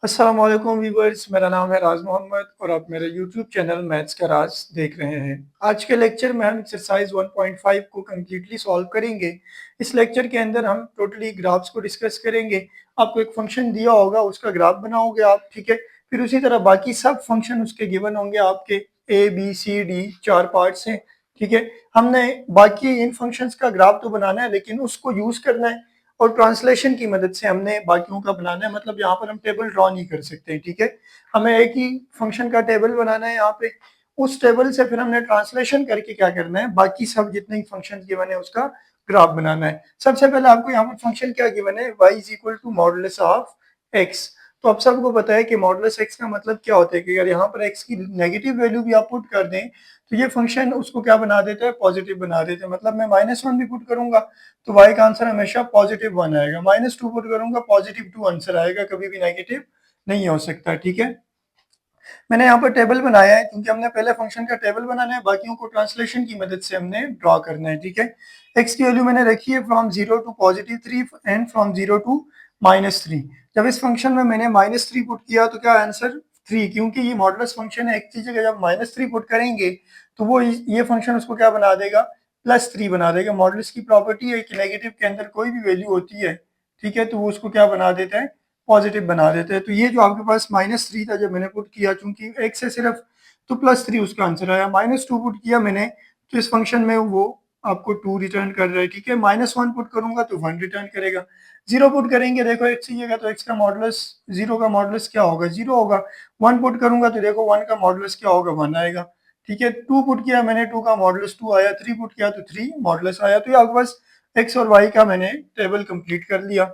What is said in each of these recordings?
अस्सलाम वालेकुम व्यूअर्स, मेरा नाम है राज मोहम्मद और आप मेरे यूट्यूब चैनल मैथ्स का राज देख रहे हैं। आज के लेक्चर में हम एक्सरसाइज 1.5 को कम्प्लीटली सॉल्व करेंगे। इस लेक्चर के अंदर हम टोटली ग्राफ्स को डिस्कस करेंगे। आपको एक फंक्शन दिया होगा, उसका ग्राफ बनाओगे आप, ठीक है। फिर उसी तरह बाकी सब फंक्शन उसके गिवन होंगे आपके, A B C D, 4 parts हैं, ठीक है। हमने बाकी इन फंक्शंस का ग्राफ तो बनाना है, लेकिन उसको यूज करना है और ट्रांसलेशन की मदद से हमने बाकियों का बनाना है। मतलब यहाँ पर हम टेबल ड्रॉ नहीं कर सकते, ठीक है। हमें एक ही फंक्शन का टेबल बनाना है यहाँ पे। उस टेबल से फिर हमने ट्रांसलेशन करके क्या करना है, बाकी सब जितने फंक्शन गिवन है उसका ग्राफ बनाना है। सबसे पहले आपको यहाँ पर फंक्शन क्या गिवन है, y is equal to modulus of x। तो आप सबको पता है कि मॉडुलस x का मतलब क्या होता है कि अगर यहाँ पर x की नेगेटिव वैल्यू भी आप पुट कर दें तो ये फंक्शन उसको क्या बना देता है, पॉजिटिव बना देता है। मतलब मैं -1 भी पुट करूंगा तो y का आंसर हमेशा +1 आएगा, -2 पुट करूंगा +2 आंसर आएगा, कभी भी नेगेटिव नहीं हो सकता, ठीक है। मैंने यहाँ पर टेबल बनाया है क्योंकि हमने पहले फंक्शन का टेबल बनाना है, बाकियों को ट्रांसलेशन की मदद से हमने ड्रॉ करना है, ठीक है। x की वैल्यू मैंने रखी है from 0 to +3 and from 0 to -3। जब इस फंक्शन में मैंने -3 पुट किया तो क्या आंसर 3, क्योंकि ये मॉडुलस फंक्शन है। एक चीज है, जब -3 पुट करेंगे तो वो ये फंक्शन उसको क्या बना देगा, +3 बना देगा। मॉडुलस की प्रॉपर्टी है कि नेगेटिव के अंदर कोई भी वैल्यू होती है, ठीक है, तो वो उसको क्या बना देता है, पॉजिटिव बना देते हैं। तो ये जो आपके पास -3 था जब मैंने पुट किया, चूंकि x से सिर्फ, तो +3 उसका आंसर आया। -2 पुट किया मैंने तो इस फंक्शन में वो आपको 2 रिटर्न कर रहा है, ठीक है। -1 पुट करूंगा तो 1 रिटर्न करेगा। 0 पुट करेंगे, देखो x चाहिएगा तो x का मॉडुलस, 0 का मॉडुलस क्या होगा, 0 होगा। 1 पुट करूंगा तो देखो 1 का मॉडुलस क्या होगा, 1 आएगा, ठीक है। 2 पुट किया मैंने, 2 का मॉडुलस 2 आया। 3 पुट किया तो 3 मॉडुलस आया। तो ये आपके पास x और y का मैंने टेबल कंप्लीट कर लिया।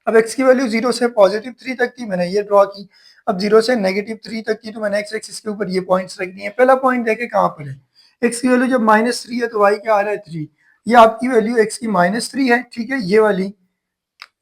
अब x की वैल्यू 0 से +3 तक थी, मैंने ये ड्रॉ की। अब 0 से -3 तक की, तो मैंने x एक्सिस के ऊपर ये पॉइंट्स रख दिए। पहला पॉइंट देखे कहाँ पर है, x की वैल्यू जब -3 है तो y क्या आ रहा है, 3। ये आपकी वैल्यू x की -3 है, ठीक है, ये वाली,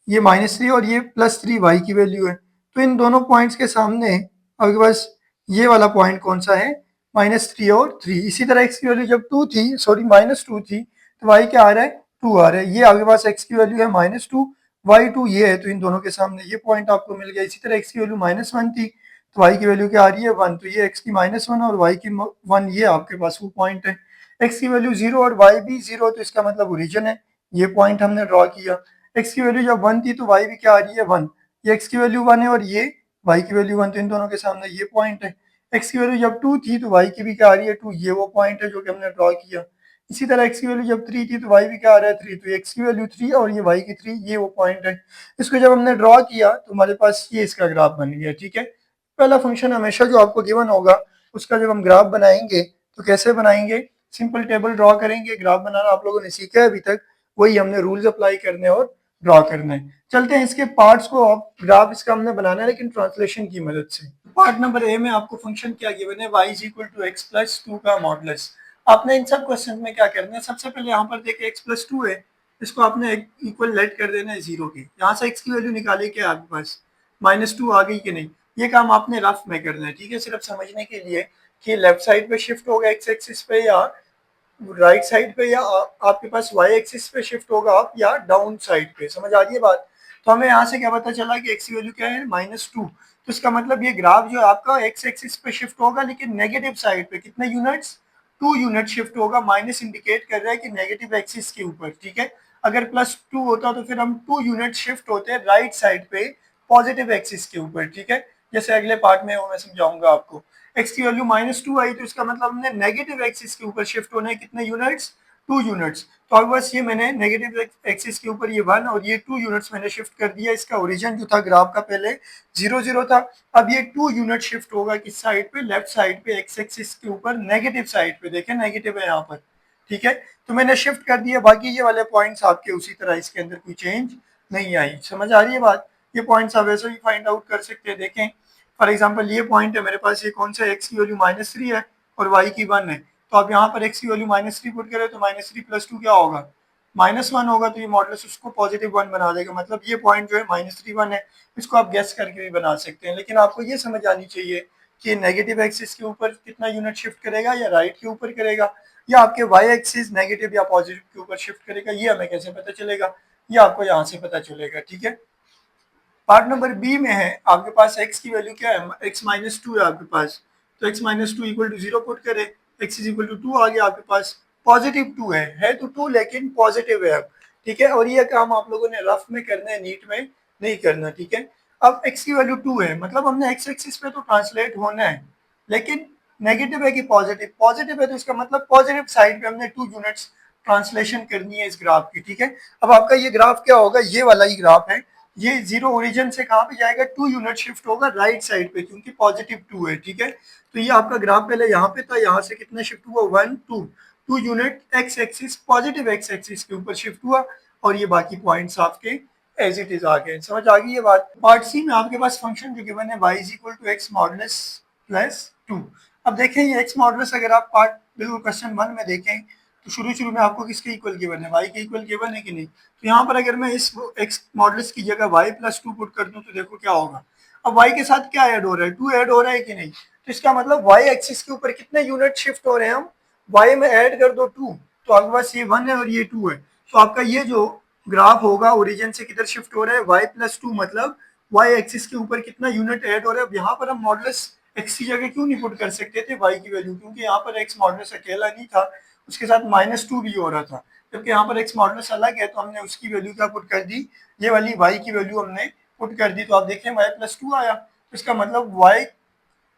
ये -3 और ये +3 y की वैल्यू है। तो इन दोनों पॉइंट्स के सामने आपके पास ये वाला पॉइंट कौन सा है, -3 और 3। इसी तरह x की वैल्यू जब 2 थी, सॉरी -2 थी, तो y क्या आ रहा है, 2 आ रहा है। ये आपके पास x की वैल्यू है -2, y2 ये है, तो इन दोनों के सामने ये पॉइंट आपको मिल गया। इसी तरह x की वैल्यू -1 थी तो y की वैल्यू क्या आ रही है, 1, तो ये x की -1 और y की 1, ये आपके पास वो पॉइंट है। x की वैल्यू 0 और y भी 0, तो इसका मतलब ओरिजिन है, ये पॉइंट हमने ड्रॉ किया। x की वैल्यू जब 1 थी तो y भी क्या आ रही है, 1। ये x की वैल्यू 1 है और ये y की वैल्यू 1, तो इन दोनों के सामने ये पॉइंट है। x की वैल्यू जब 2 थी तो y की भी क्या आ रही है, 2, ये वो पॉइंट है जो कि हमने ड्रॉ किया। इसी तरह x की वैल्यू जब 3 थी तो y भी क्या आ रहा है, 3, तो x की वैल्यू 3 और ये y की 3, ये वो पॉइंट है। इसको जब हमने ड्रॉ किया तो हमारे पास ये इसका ग्राफ बन गया, ठीक है। पहला फंक्शन हमेशा जो आपको गिवन होगा उसका जब हम ग्राफ बनाएंगे तो कैसे बनाएंगे, सिंपल टेबल ड्रॉ करेंगे। ग्राफ बनाना आप लोगों ने सीखा है अभी तक, वही हमने रूल्स अप्लाई करने और ड्रॉ करना है। चलते हैं इसके पार्ट्स को, अब ग्राफ इसका हमने बनाना है लेकिन ट्रांसलेशन की मदद से। पार्ट नंबर ए में आपको फंक्शन क्या गिवन है, y is equal to x plus 2 का मॉडुलस। आपने इन सब क्वेश्चन में क्या करना है, सबसे पहले यहाँ पर देखिए x प्लस 2 है, इसको आपने इक्वल लेट कर देना है 0 के। यहाँ से x की वैल्यू निकाली क्या आपके पास, -2 आ गई कि नहीं। ये काम आपने रफ में करना है, ठीक है, सिर्फ समझने के लिए कि लेफ्ट साइड पे शिफ्ट होगा x एक्सिस पे या राइट साइड पे, या आपके पास वाई एक्सिस पे शिफ्ट होगा आप, या डाउन साइड पे। समझ आ रही है बात। तो हमें यहाँ से क्या पता चला कि एक्स की वैल्यू क्या है, -2। तो इसका मतलब ये ग्राफ जो आपका एक्स एक्सिस पे शिफ्ट होगा, लेकिन नेगेटिव साइड पे कितने यूनिट्स, 2 यूनिट शिफ्ट होगा। माइनस इंडिकेट कर रहा है कि नेगेटिव एक्सिस के ऊपर, ठीक है। अगर +2 होता तो फिर हम 2 यूनिट शिफ्ट होते हैं राइट साइड पे पॉजिटिव एक्सिस के ऊपर, ठीक है। जैसे अगले पार्ट में वो मैं समझाऊंगा आपको। x की वैल्यू -2 आई तो इसका मतलब हमने नेगेटिव एक्सिस के ऊपर शिफ्ट होना है, कितने यूनिट्स, 2 यूनिट्स। तो अब बस ये मैंने नेगेटिव एक्सिस के ऊपर ये 1 और ये 2 यूनिट्स मैंने शिफ्ट कर दिया। इसका ओरिजिन जो था ग्राफ का पहले 0 0 था, अब ये 2 यूनिट शिफ्ट होगा किस साइड पे, लेफ्ट साइड पे, एक्स एक्सिस के ऊपर नेगेटिव साइड पे। देखें नेगेटिव है यहाँ पर, ठीक है। तो मैंने शिफ्ट कर दिया, बाकी ये वाले पॉइंट्स आपके उसी तरह, इसके अंदर कोई चेंज नहीं आई। समझ आ रही है बात। ये पॉइंट्स आप वैसे भी फाइंड आउट कर सकते हैं। देखें फॉर एग्जाम्पल ये पॉइंट है मेरे पास, ये कौन सा, एक्स की वैल्यू -3 है और वाई की 1 है। तो आप यहाँ पर एक्स की वैल्यू -3 पुट करें तो -3 + 2 क्या होगा, -1 होगा। तो ये मॉडुलस उसको +1 बना देगा। मतलब ये पॉइंट जो है -3 1 है। इसको आप गेस करके भी बना सकते हैं, लेकिन आपको ये समझ आनी चाहिए कि नेगेटिव एक्सिस के ऊपर कितना यूनिट शिफ्ट करेगा, या राइट के ऊपर करेगा, या आपके वाई एक्सिस नेगेटिव या पॉजिटिव के ऊपर शिफ्ट करेगा। ये हमें कैसे पता चलेगा, ये आपको यहाँ से पता चलेगा, ठीक है। पार्ट नंबर बी में है आपके पास x की वैल्यू क्या है, x माइनस टू है आपके पास, तो x minus two equal to zero put करे, x is equal to two आ गया आपके पास, पॉजिटिव टू है तो टू लेकिन पॉजिटिव है अब, ठीक है। और ये काम आप लोगों ने रफ में करना है, नीट में नहीं करना, ठीक है। अब x की वैल्यू टू है, मतलब हमने x एक्सिस पे तो ट्रांसलेट होना है, लेकिन नेगेटिव है कि पॉजिटिव, पॉजिटिव है तो इसका मतलब पॉजिटिव साइड पे हमने टू यूनिट्स ट्रांसलेशन करनी है इस ग्राफ की, ठीक है। अब आपका ये ग्राफ क्या होगा, ये वाला ही ग्राफ है, ये जीरो ओरिजिन से कहाँ पे जाएगा, टू यूनिट शिफ्ट होगा राइट साइड पे, क्योंकि पॉजिटिव टू है, ठीक है। तो ये आपका ग्राफ पहले यहाँ पे था, यहाँ से कितना शिफ्ट हुआ, one two, two unit x axis, positive x axis के ऊपर शिफ्ट हुआ, और ये बाकी पॉइंट्स आपके एज इट इज आ गए। समझ आ गई ये बात। पार्ट सी में आपके पास फंक्शन जो गिवन है y is equal to x modulus plus two. अब देखें ये एक्स मॉडुलस अगर आप पार्ट बिल्कुल क्वेश्चन वन में देखें तो शुरू में आपको किसके इक्वल गिवन है, y के इक्वल गिवन है कि नहीं। तो यहाँ पर अगर मैं इस एक्स मॉडुलस की जगह y प्लस टू पुट कर दूं तो देखो क्या होगा। अब y के साथ क्या ऐड हो रहा है, टू ऐड हो रहा है कि नहीं, तो इसका मतलब y एक्सिस के ऊपर कितने यूनिट शिफ्ट हो रहे हैं हम, y में ऐड कर दो टू, तो आपके पास ये वन है और ये टू है, तो आपका ये जो ग्राफ होगा ओरिजिन से किधर शिफ्ट हो रहा है, y प्लस टू, मतलब y एक्सिस के ऊपर कितना यूनिट ऐड हो रहा है। अब यहाँ पर हम मॉडुलस x की जगह क्यों नहीं पुट कर सकते थे y की वैल्यू, क्योंकि यहाँ पर x मॉडुलस अकेला नहीं था, उसके साथ माइनस टू भी हो रहा था, जबकि यहाँ पर x मॉडुलस अलग है, तो हमने उसकी वैल्यू क्या पुट कर दी, ये वाली y की वैल्यू हमने पुट कर दी, तो आप देखें y प्लस टू आया, तो इसका मतलब y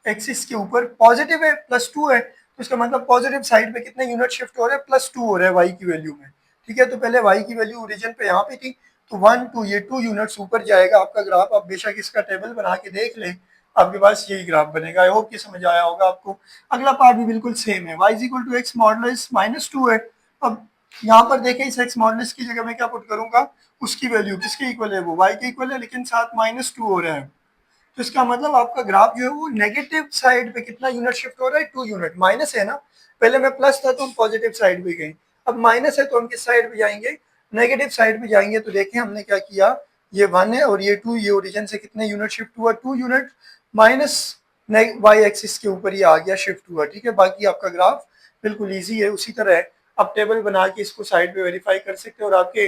एक्सिस के ऊपर पॉजिटिव है, प्लस टू है, तो इसका मतलब पॉजिटिव साइड पे कितने यूनिट शिफ्ट हो रहे हैं, प्लस टू हो रहे हैं वाई की वैल्यू में, ठीक है। तो पहले वाई की वैल्यू ओरिजिन पे यहाँ पे थी, तो वन टू, ये टू यूनिट्स ऊपर जाएगा आपका ग्राफ। आप बेशक इसका टेबल बना के देख लें, आपके पास यही ग्राफ बनेगा। आई होप कि समझ आया होगा आपको। अगला पार्ट भी बिल्कुल सेम है, y is equal to x modulus minus two है। अब यहाँ पर देखें इस एक्स मॉडुलस की जगह मैं क्या पुट करूंगा, उसकी वैल्यू किसके इक्वल है, वो वाई के इक्वल है, लेकिन साथ माइनस टू हो रहा है, तो इसका मतलब आपका ग्राफ जो है वो नेगेटिव साइड पे कितना यूनिट शिफ्ट हो रहा है, टू यूनिट। माइनस है ना, पहले में प्लस था तो हम पॉजिटिव साइड पे गए, अब माइनस है तो हम किस साइड पे जाएंगे, नेगेटिव साइड पे जाएंगे। तो देखें हमने क्या किया, ये वन है और ये टू, ये ओरिजिन से कितने यूनिट शिफ्ट हुआ, two unit, minus y axis के ऊपर ये आ गया शिफ्ट हुआ, ठीक है। बाकी आपका ग्राफ बिल्कुल ईजी है, उसी तरह आप टेबल बना के इसको साइड पे वेरीफाई कर सकते हैं। और आपके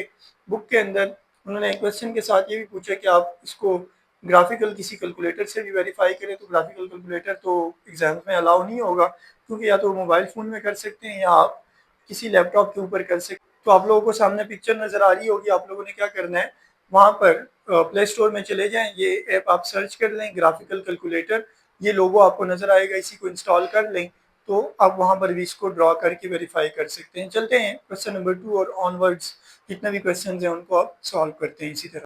बुक के अंदर उन्होंने क्वेश्चन के साथ ये भी पूछा कि आप इसको ग्राफिकल किसी कैलकुलेटर से भी वेरीफाई करें, तो ग्राफिकल कैलकुलेटर तो एग्जाम में अलाउ नहीं होगा, क्योंकि या तो मोबाइल फ़ोन में कर सकते हैं या आप किसी लैपटॉप के ऊपर कर सकते हैं। तो आप लोगों को सामने पिक्चर नज़र आ रही होगी, आप लोगों ने क्या करना है, वहाँ पर प्ले स्टोर में चले जाएं, ये ऐप आप सर्च कर लें ग्राफिकल कैलकुलेटर, ये लोगो आपको नज़र आएगा, इसी को इंस्टॉल कर लें, तो आप वहाँ पर भी इसको ड्रॉ करके वेरीफाई कर सकते हैं। चलते हैं क्वेश्चन नंबर टू और ऑनवर्ड्स जितने भी क्वेश्चन हैं उनको आप सॉल्व करते हैं। इसी तरह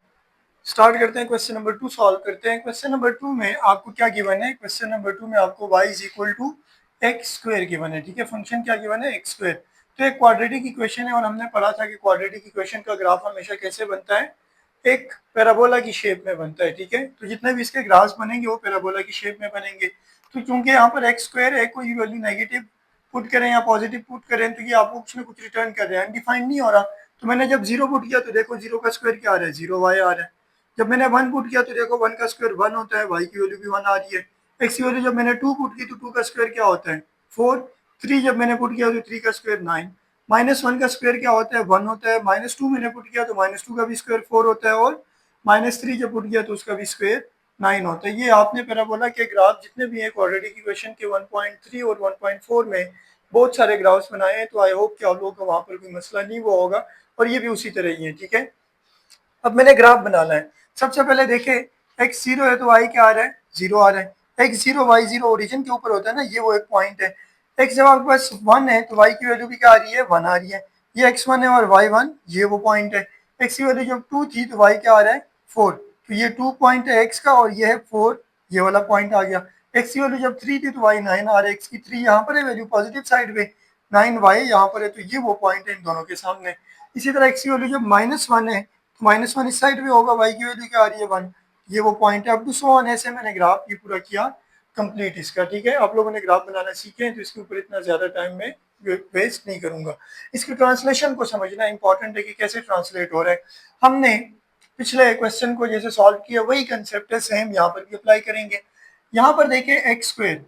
स्टार्ट करते हैं, क्वेश्चन नंबर टू सॉल्व करते हैं। क्वेश्चन नंबर टू में आपको क्या गिवन है, क्वेश्चन नंबर टू में आपको y is equal to x square given है, ठीक है। फंक्शन क्या गिवन है, एक्स स्क्वायर। तो एक क्वाड्रेटिक इक्वेशन है और हमने पढ़ा था कि क्वाड्रेटिक इक्वेशन का ग्राफ हमेशा कैसे बनता है, एक पैराबोला की शेप में बनता है, ठीक है। तो जितने भी इसके ग्राफ्स बनेंगे वो पैराबोला की शेप में बनेंगे। तो क्योंकि यहाँ पर एक्स स्क्वायर है, कोई वैल्यू नेगेटिव पुट करें या पॉजिटिव पुट करें तो ये आपको कुछ ना कुछ रिटर्न कर रहे हैं, अनडिफाइंड नहीं हो रहा। तो मैंने जब जीरो पुट किया तो देखो जीरो का स्क्वायर क्या आ रहा है, जीरो वाई आ रहा है। जब मैंने वन पुट किया तो देखो वन का स्क्वायर वन होता है, वाई की वैल्यू भी वन आ रही है। एक्स की वैल्यू जब मैंने टू पुट की तो टू का स्क्वायर क्या होता है, फोर। थ्री जब मैंने पुट किया तो थ्री का स्क्वायर नाइन। माइनस वन का स्क्वायर क्या होता है, वन होता है। माइनस टू मैंने पुट किया तो माइनस टू का भी स्क्वायर फोर होता है, और माइनस थ्री जब पुट किया तो उसका भी स्क्वायर नाइन होता है। ये आपने पैराबोला के ग्राफ जितने भी हैं क्वाड्रेटिक इक्वेशन के 1.3 और 1.4 में बहुत सारे ग्राफ्स बनाए हैं, तो आई होप कि आप लोगों का वहाँ पर कोई मसला नहीं हुआ होगा, और ये भी उसी तरह ही है, ठीक है। अब मैंने ग्राफ बनाना है। सबसे पहले देखें एक्स जीरो है तो वाई क्या आ रहा है, जीरो आ रहा है। X zero y zero origin के ऊपर होता है ना, ये वो एक पॉइंट है। एक्स जब आपके पास वन है तो वाई की वैल्यू भी क्या आ रही है, वन आ रही है। ये एक्स वन है और वाई वन, ये वो पॉइंट है। एक्स की वैल्यू जब टू थी तो वाई क्या आ रहा है, फोर। तो ये टू पॉइंट है एक्स का और ये है फोर, ये वाला पॉइंट आ गया। एक्स की वैल्यू जब थ्री थी तो वाई नाइन आ रहा है, एक्स की थ्री यहाँ पर है वैल्यू पॉजिटिव साइड पे, नाइन वाई यहाँ पर है, तो ये वो पॉइंट है इन दोनों के सामने। इसी तरह एक्स की वैल्यू जब माइनस वन है तो माइनस वन इस साइड पे होगा, वाई की वैल्यू क्या आ रही है, वन, ये वो पॉइंट है। अब टू सो ऑन ऐसे मैंने ग्राफ ये पूरा किया कंप्लीट इसका, ठीक है। आप लोगों ने ग्राफ बनाना सीखे हैं तो इसके ऊपर इतना ज्यादा टाइम में वेस्ट नहीं करूंगा। इसके ट्रांसलेशन को समझना इंपॉर्टेंट है कि कैसे ट्रांसलेट हो रहा है। हमने पिछले क्वेश्चन को जैसे सॉल्व किया वही कंसेप्ट है, सेम यहाँ पर भी अप्लाई करेंगे। यहाँ पर देखें x square,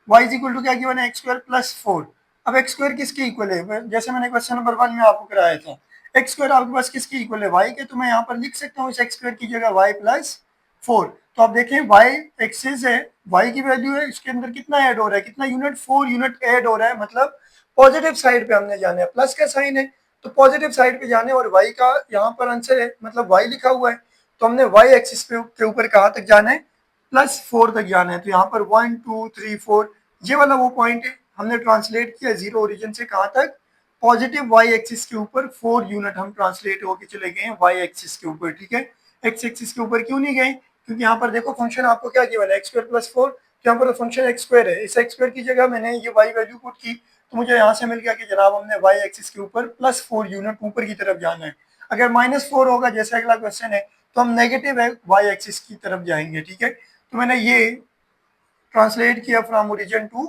y is equal to क्या गिवन है, एक्स स्क्वायर प्लस फोर। अब एक्स स्क्वायर किसके इक्वल है, जैसे मैंने क्वेश्चन नंबर वन में आपको कराया था, एक्स स्क्वायर आपके पास किसके इक्वल है, वाई के। तो मैं यहाँ पर लिख सकता हूँ इस एक्स स्क्वायर की जगह वाई प्लस 4। तो आप देखें y एक्सिस है, y की वैल्यू है, इसके अंदर कितना ऐड हो रहा है, कितना यूनिट, 4 यूनिट ऐड हो रहा है, मतलब पॉजिटिव साइड पे हमने जाना है, प्लस का साइन है तो पॉजिटिव साइड पे जाने, और y का यहाँ पर आंसर है, मतलब y लिखा हुआ है, तो हमने y एक्सिस के ऊपर कहाँ तक जाना है, +4 तक जाना है। तो यहाँ पर 1 2 3 4 ये वाला वो पॉइंट है, हमने ट्रांसलेट किया जीरो ओरिजिन से कहाँ तक, पॉजिटिव वाई एक्सिस के ऊपर 4 यूनिट हम ट्रांसलेट होके चले गए हैं वाई एक्सिस के ऊपर, ठीक है। एक्स एक्सिस के ऊपर क्यों नहीं गए, क्योंकि यहाँ पर देखो फंक्शन आपको क्या गिवन है, एक्स स्क्वायर प्लस 4, तो यहाँ पर फंक्शन एक्स स्क्वायर है, इस एक्स स्क्वायर की जगह मैंने ये वाई वैल्यू पुट की, तो मुझे यहाँ से मिल गया कि जनाब हमने वाई एक्सिस के ऊपर +4 यूनिट ऊपर की तरफ जाना है। अगर -4 होगा जैसे अगला क्वेश्चन है, तो हम नेगेटिव वाई एक्सिस की तरफ जाएंगे, ठीक है। तो मैंने ये ट्रांसलेट किया from origin to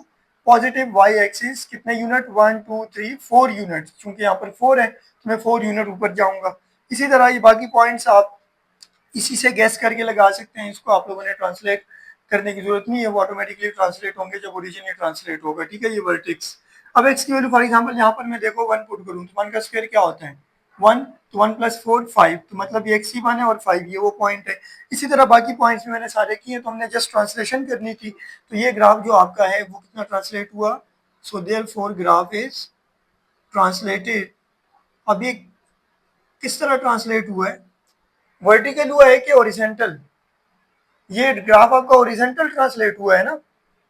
positive y axis, कितने यूनिट, 1 2 3 4 यूनिट, क्योंकि यहाँ पर 4 है तो मैं 4 यूनिट ऊपर जाऊंगा। इसी तरह ये बाकी पॉइंट्स आप इसी से गैस करके लगा सकते हैं, इसको आप लोगों ने ट्रांसलेट करने की जरूरत नहीं है, वो ऑटोमेटिकली ट्रांसलेट होंगे जब ओरिजिन ही ट्रांसलेट होगा, ठीक है। ये वर्टेक्स, अब एक्स की वैल्यू फॉर एग्जांपल यहाँ पर मैं देखो 1 पुट करूँ तो 1 का स्क्वायर क्या होता है 1, तो 1 + 4 5, तो मतलब ये एक्स ही 1 है और 5 ये वो पॉइंट है। इसी तरह बाकी पॉइंट्स भी मैंने सारे किए, तो हमने जस्ट ट्रांसलेशन करनी थी। तो ये ग्राफ जो आपका है वो कितना ट्रांसलेट हुआ, so therefore graph is translated. अब ये किस तरह ट्रांसलेट हुआ है, वर्टिकल हुआ है कि हॉरिजॉन्टल, ये ग्राफ आपका ओरिजेंटल ट्रांसलेट हुआ है ना,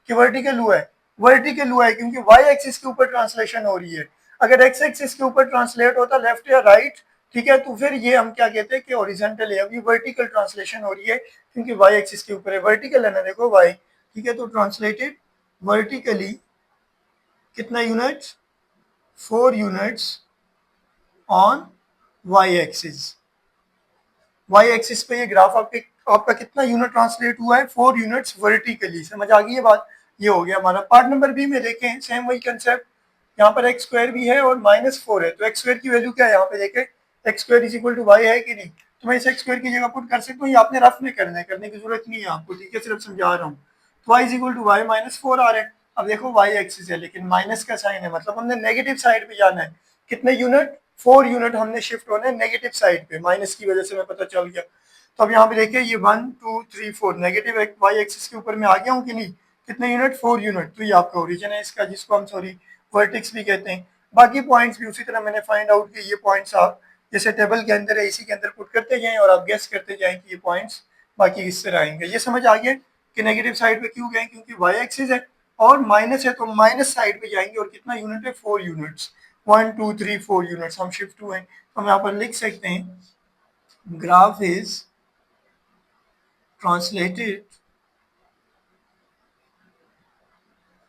कि वर्टिकल हुआ है, वर्टिकल हुआ है क्योंकि वाई एक्सिस के ऊपर ट्रांसलेशन हो रही है। अगर एक्स एक्सिस के ऊपर ट्रांसलेट होता लेफ्ट या राइट, ठीक है, तो फिर ये हम क्या कहते हैं कि ओरिजेंटल है, अभी वर्टिकल ट्रांसलेशन हो रही है क्योंकि वाई एक्सिस के ऊपर है, वर्टिकल है ना, देखो वाई, ठीक है। तो ट्रांसलेटेड वर्टिकली कितना units, 4 units on Y axis, y axis पे ये ग्राफ आपका कितना यूनिट ट्रांसलेट हुआ है, 4 यूनिट्स वर्टिकली, समझ आ गई ये बात। ये हो गया हमारा। पार्ट नंबर बी में देखें सेम वही कंसेप्ट, यहाँ पर एक्स स्क्वायर भी है और -4 है, तो एक्स स्क्वायर की वैल्यू क्या है, यहाँ पे देखें x square is equal to y है कि नहीं, तो मैं इस एक्स स्क्वायर की जगह पुट कर सकता हूँ, ये आपने रफ में करना है, करने की जरूरत नहीं है आपको, ठीक है, सिर्फ समझा रहा हूँ। तो y is equal to y -4 आ रहा है। अब देखो वाई एक्सिस है लेकिन माइनस का साइन है, मतलब हमने नेगेटिव साइड पे जाना है, कितने यूनिट, 4 यूनिट हमने शिफ्ट होने नेगेटिव साइड पे, माइनस की वजह से मैं पता चल गया। तो अब यहाँ पे देखिए ये 1 2 3 4 नेगेटिव वाई एक्सिस के ऊपर मैं आ गया हूँ कि नहीं, कितने यूनिट, 4 यूनिट, तो ये आपका ओरिजिन है इसका, जिसको हम सॉरी वर्टेक्स भी कहते हैं। बाकी पॉइंट्स भी उसी तरह मैंने फाइंड आउट किए, ये पॉइंट्स आप जैसे टेबल के अंदर है इसी के अंदर पुट करते जाएं और आप गेस करते जाएं कि ये पॉइंट्स बाकी किस तरह आएंगे। ये समझ आ गया कि नेगेटिव साइड पे क्यों गए, क्योंकि वाई एक्सिस है और माइनस है, तो माइनस साइड पे जाएंगे, और कितना यूनिट है, 4 यूनिट्स, 1 2 3 4 यूनिट्स हम शिफ्ट हुए हैं। तो हम यहाँ पर लिख सकते हैं graph is translated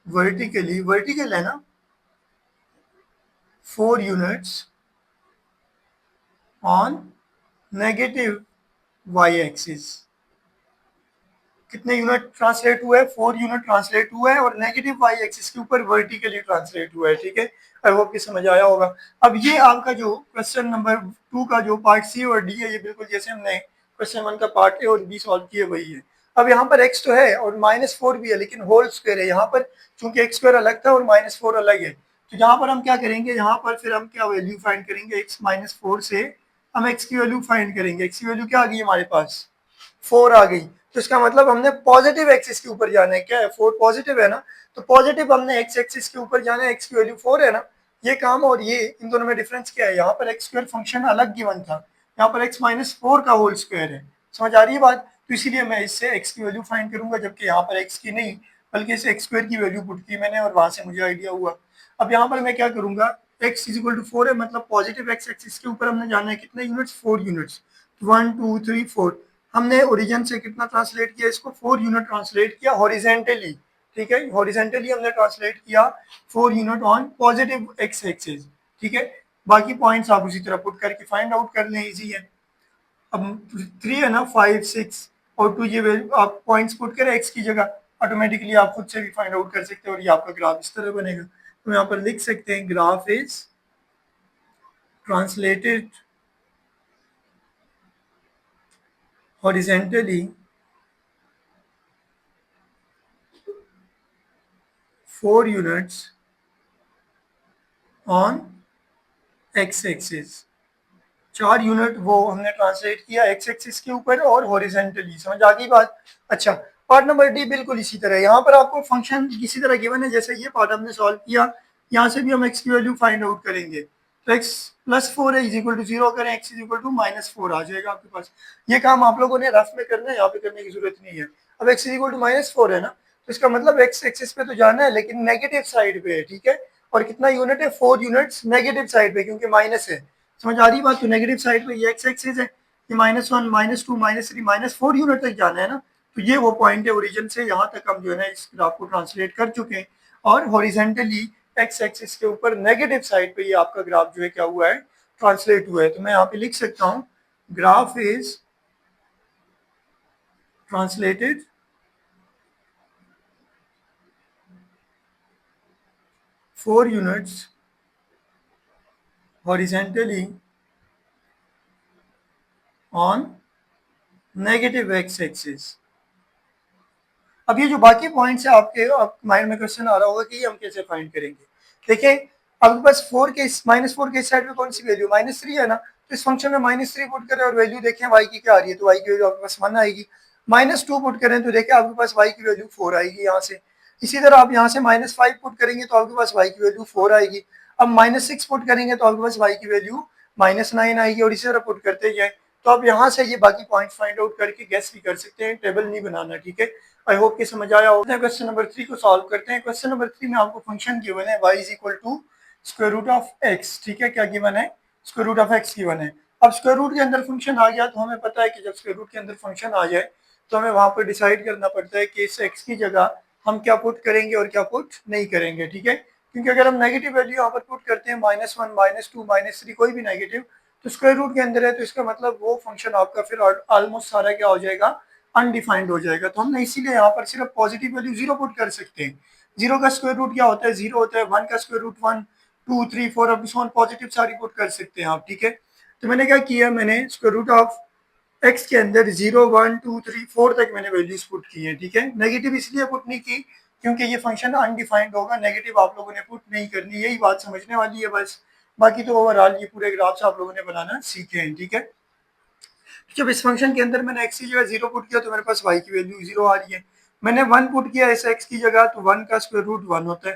vertically, vertical है ना, 4 units on negative y axis, कितने यूनिट ट्रांसलेट हुआ है, 4 यूनिट ट्रांसलेट हुआ है और नेगेटिव वाई एक्सिस के ऊपर वर्टिकली ट्रांसलेट हुआ है, ठीक है। आई होप कि समझ आया होगा। अब ये आपका जो क्वेश्चन नंबर 2 का जो पार्ट सी और डी है, ये बिल्कुल जैसे हमने क्वेश्चन 1 का पार्ट ए और बी सॉल्व किए वही है। अब यहाँ पर एक्स तो है और -4 भी है, लेकिन होल स्क्वायर है यहाँ पर, चूंकि एक्स स्क्वायर अलग था और -4 अलग है, तो यहाँ पर हम क्या करेंगे, यहाँ पर फिर हम क्या वैल्यू फाइंड करेंगे, एक्स -4 से हम एक्स की वैल्यू फाइंड करेंगे। एक्स की वैल्यू क्या आ गई हमारे पास, 4 आ गई, तो इसका मतलब हमने पॉजिटिव एक्सिस के ऊपर जाना है, क्या है 4 पॉजिटिव है ना, तो पॉजिटिव हमने एक्स एक्सिस के ऊपर जाना है, एक्स की वैल्यू 4 है ना, ये काम। और ये इन दोनों में डिफरेंस क्या है, यहाँ पर एक्स स्क्वायर फंक्शन अलग गिवन था, यहाँ पर एक्स -4 का होल स्क्वायर है, समझ आ रही है बात। तो इसीलिए मैं इससे एक्स की वैल्यू फाइंड करूंगा, जबकि यहाँ पर एक्स की नहीं बल्कि इसे एक्स स्क्वायर की वैल्यू पुट की मैंने और वहां से मुझे आइडिया हुआ। अब यहाँ पर मैं क्या करूंगा, एक्स इज इक्वल टू 4 है, मतलब पॉजिटिव एक्स एक्सिस के ऊपर हमने जाना है कितने यूनिट्स, 4 यूनिट्स, 1 2 3 4, हमने ओरिजिन से कितना ट्रांसलेट किया इसको, 4 यूनिट ट्रांसलेट किया हॉरिजेंटली, ठीक है, हॉरिजेंटली हमने ट्रांसलेट किया 4 unit on positive x axis, ठीक है। बाकी पॉइंट्स आप उसी तरह पुट करके फाइंड आउट कर लें, इजी है। अब 3 है ना, 5 6 और 2, ये आप पॉइंट्स पुट करें एक्स की जगह, ऑटोमेटिकली आप खुद से भी फाइंड आउट कर सकते हैं और ये आपका ग्राफ इस तरह बनेगा। तो यहाँ पर लिख सकते हैं graph is translated horizontally 4 units on x axis, 4 unit वो हमने ट्रांसलेट किया एक्स एक्सिस के ऊपर और हॉरिजेंटली। समझ आ गई बात? अच्छा, पार्ट नंबर डी बिल्कुल इसी तरह, यहाँ पर आपको फंक्शन इसी तरह गिवन है जैसे ये पार्ट हमने सॉल्व किया। यहाँ से भी हम एक्स की वैल्यू फाइंड आउट करेंगे, तो एक्स प्लस फोर है इज इक्वल टू जीरो करें, x is equal to minus four आ जाएगा आपके पास। ये काम आप लोगों ने रफ में करना है, यहाँ पे करने की जरूरत नहीं है। अब x is equal to minus four है ना, तो इसका मतलब एक्स एक्सिस पे तो जाना है लेकिन नेगेटिव साइड पे है, ठीक है। और कितना यूनिट है? 4 यूनिट्स नेगेटिव साइड पे, क्योंकि माइनस है। समझ आ रही बात? तो नेगेटिव साइड पे ये एक्स एक्सिस है, ये minus one minus two minus three minus four unit तक जाना है ना। तो ये वो पॉइंट है ओरिजिन से यहाँ तक हम जो है ना इस ग्राफ को ट्रांसलेट कर चुके हैं। और हॉरिजेंटली एक्स एक्सिस के ऊपर नेगेटिव साइड पे ये आपका ग्राफ जो है क्या हुआ है? ट्रांसलेट हुआ है। तो मैं यहाँ पे लिख सकता हूँ graph is translated four units horizontally on negative x axis. अब ये जो बाकी पॉइंट्स है आपके माइंड में क्वेश्चन आ रहा होगा कि हम कैसे फाइंड करेंगे। देखिए, आपके पास फोर के माइनस फोर के इस साइड में कौन सी वैल्यू? माइनस थ्री है ना, तो इस फंक्शन में माइनस थ्री पुट करें और वैल्यू देखें वाई की क्या आ रही है, तो वाई की वैल्यू आपके पास वन आएगी। माइनस टू पुट करें तो देखिए आपके पास वाई की वैल्यू फोर आएगी यहाँ से। इसी तरह आप यहाँ से माइनस फाइव पुट करेंगे तो आपके पास वाई की वैल्यू फोर आएगी। अब माइनस सिक्स पुट करेंगे तो आपके पास वाई की वैल्यू माइनस नाइन आएगी, और इसी तरह पुट करते जाए। तो आप यहाँ से ये बाकी पॉइंट फाइंड आउट करके गेस भी कर सकते हैं, टेबल नहीं बनाना, ठीक है। आई होप कि समझ आया होगा। क्वेश्चन नंबर 3 को सॉल्व करते हैं। क्वेश्चन नंबर 3 में आपको फंक्शन गिवन है y is equal to square root of x, ठीक है। क्या गिवन है? Square root of x given है। अब स्क्वायर रूट के अंदर फंक्शन आ गया तो हमें पता है कि जब स्क्वायर रूट के अंदर फंक्शन आ जाए तो हमें वहां पर डिसाइड करना पड़ता है कि इस x की जगह हम क्या पुट करेंगे और क्या पुट नहीं करेंगे, ठीक है। क्योंकि अगर हम नेगेटिव वैल्यू यहाँ पर पुट करते हैं minus one minus two minus three कोई भी नेगेटिव, तो स्क्वायर रूट के अंदर है तो इसका मतलब वो फंक्शन आपका फिर ऑलमोस्ट सारा क्या हो जाएगा? अनडिफाइंड हो जाएगा। तो हमने इसीलिए यहाँ पर सिर्फ पॉजिटिव वैल्यू जीरो पुट कर सकते हैं। जीरो का स्क्वायर रूट क्या होता है? जीरो होता है। वन का square root one, two three four, अब इसको पॉजिटिव सारी पुट कर सकते हैं आप, ठीक है। तो मैंने क्या किया, मैंने स्क्वायर रूट ऑफ एक्स के अंदर zero one two three four तक मैंने वैल्यूज पुट की है, ठीक है। नेगेटिव इसलिए पुट नहीं की क्योंकि ये फंक्शन अनडिफाइंड होगा, नेगेटिव आप लोगों ने पुट नहीं करनी, यही बात समझने वाली है बस। बाकी तो ओवरऑल ये पूरे ग्राफ्स आप लोगों ने बनाना सीखे हैं, ठीक है। जब इस फंक्शन के अंदर मैंने x की जगह जीरो पुट किया तो मेरे पास y की वैल्यू जीरो आ रही है। मैंने वन पुट किया इस x की जगह तो वन का स्क्वायर रूट वन होता है।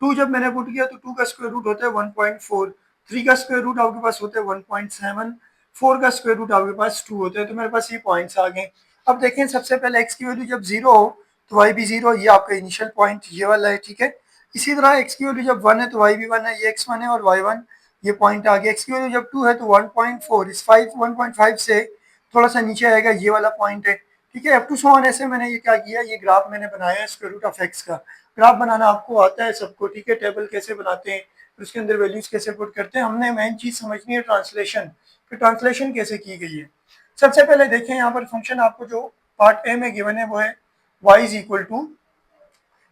टू जब मैंने पुट किया तो टू का स्क्वायर रूट होता है 1.4। थ्री का स्क्वायर रूट आपके पास होता है 1.7। फोर का स्क्वायर रूट आपके पास टू होता है। तो मेरे पास ये पॉइंट्स आ गए। अब देखें, सबसे पहले x की वैल्यू जब जीरो हो तो y भी जीरो, ये आपका इनिशियल पॉइंट ये वाला है, ठीक है। इसी तरह x की वैल्यू जब वन है तो y भी वन है, ये x1 है और y1, ये पॉइंट आ गया। x की वैल्यू जब टू है तो 1.4, इस 1.5 से थोड़ा सा नीचे आएगा, ये वाला पॉइंट है, ठीक है। अप टू सो ऑन ऐसे मैंने ये क्या किया, ये ग्राफ मैंने बनाया है स्क्वायर रूट ऑफ एक्स का। ग्राफ बनाना आपको आता है सबको, ठीक है। टेबल कैसे बनाते हैं, उसके अंदर वैल्यूज कैसे पुट करते हैं, हमने मेन चीज समझनी है ट्रांसलेशन, कि ट्रांसलेशन कैसे की गई है। सबसे पहले देखें यहाँ पर फंक्शन आपको जो पार्ट ए में गिवन है वो है y is equal to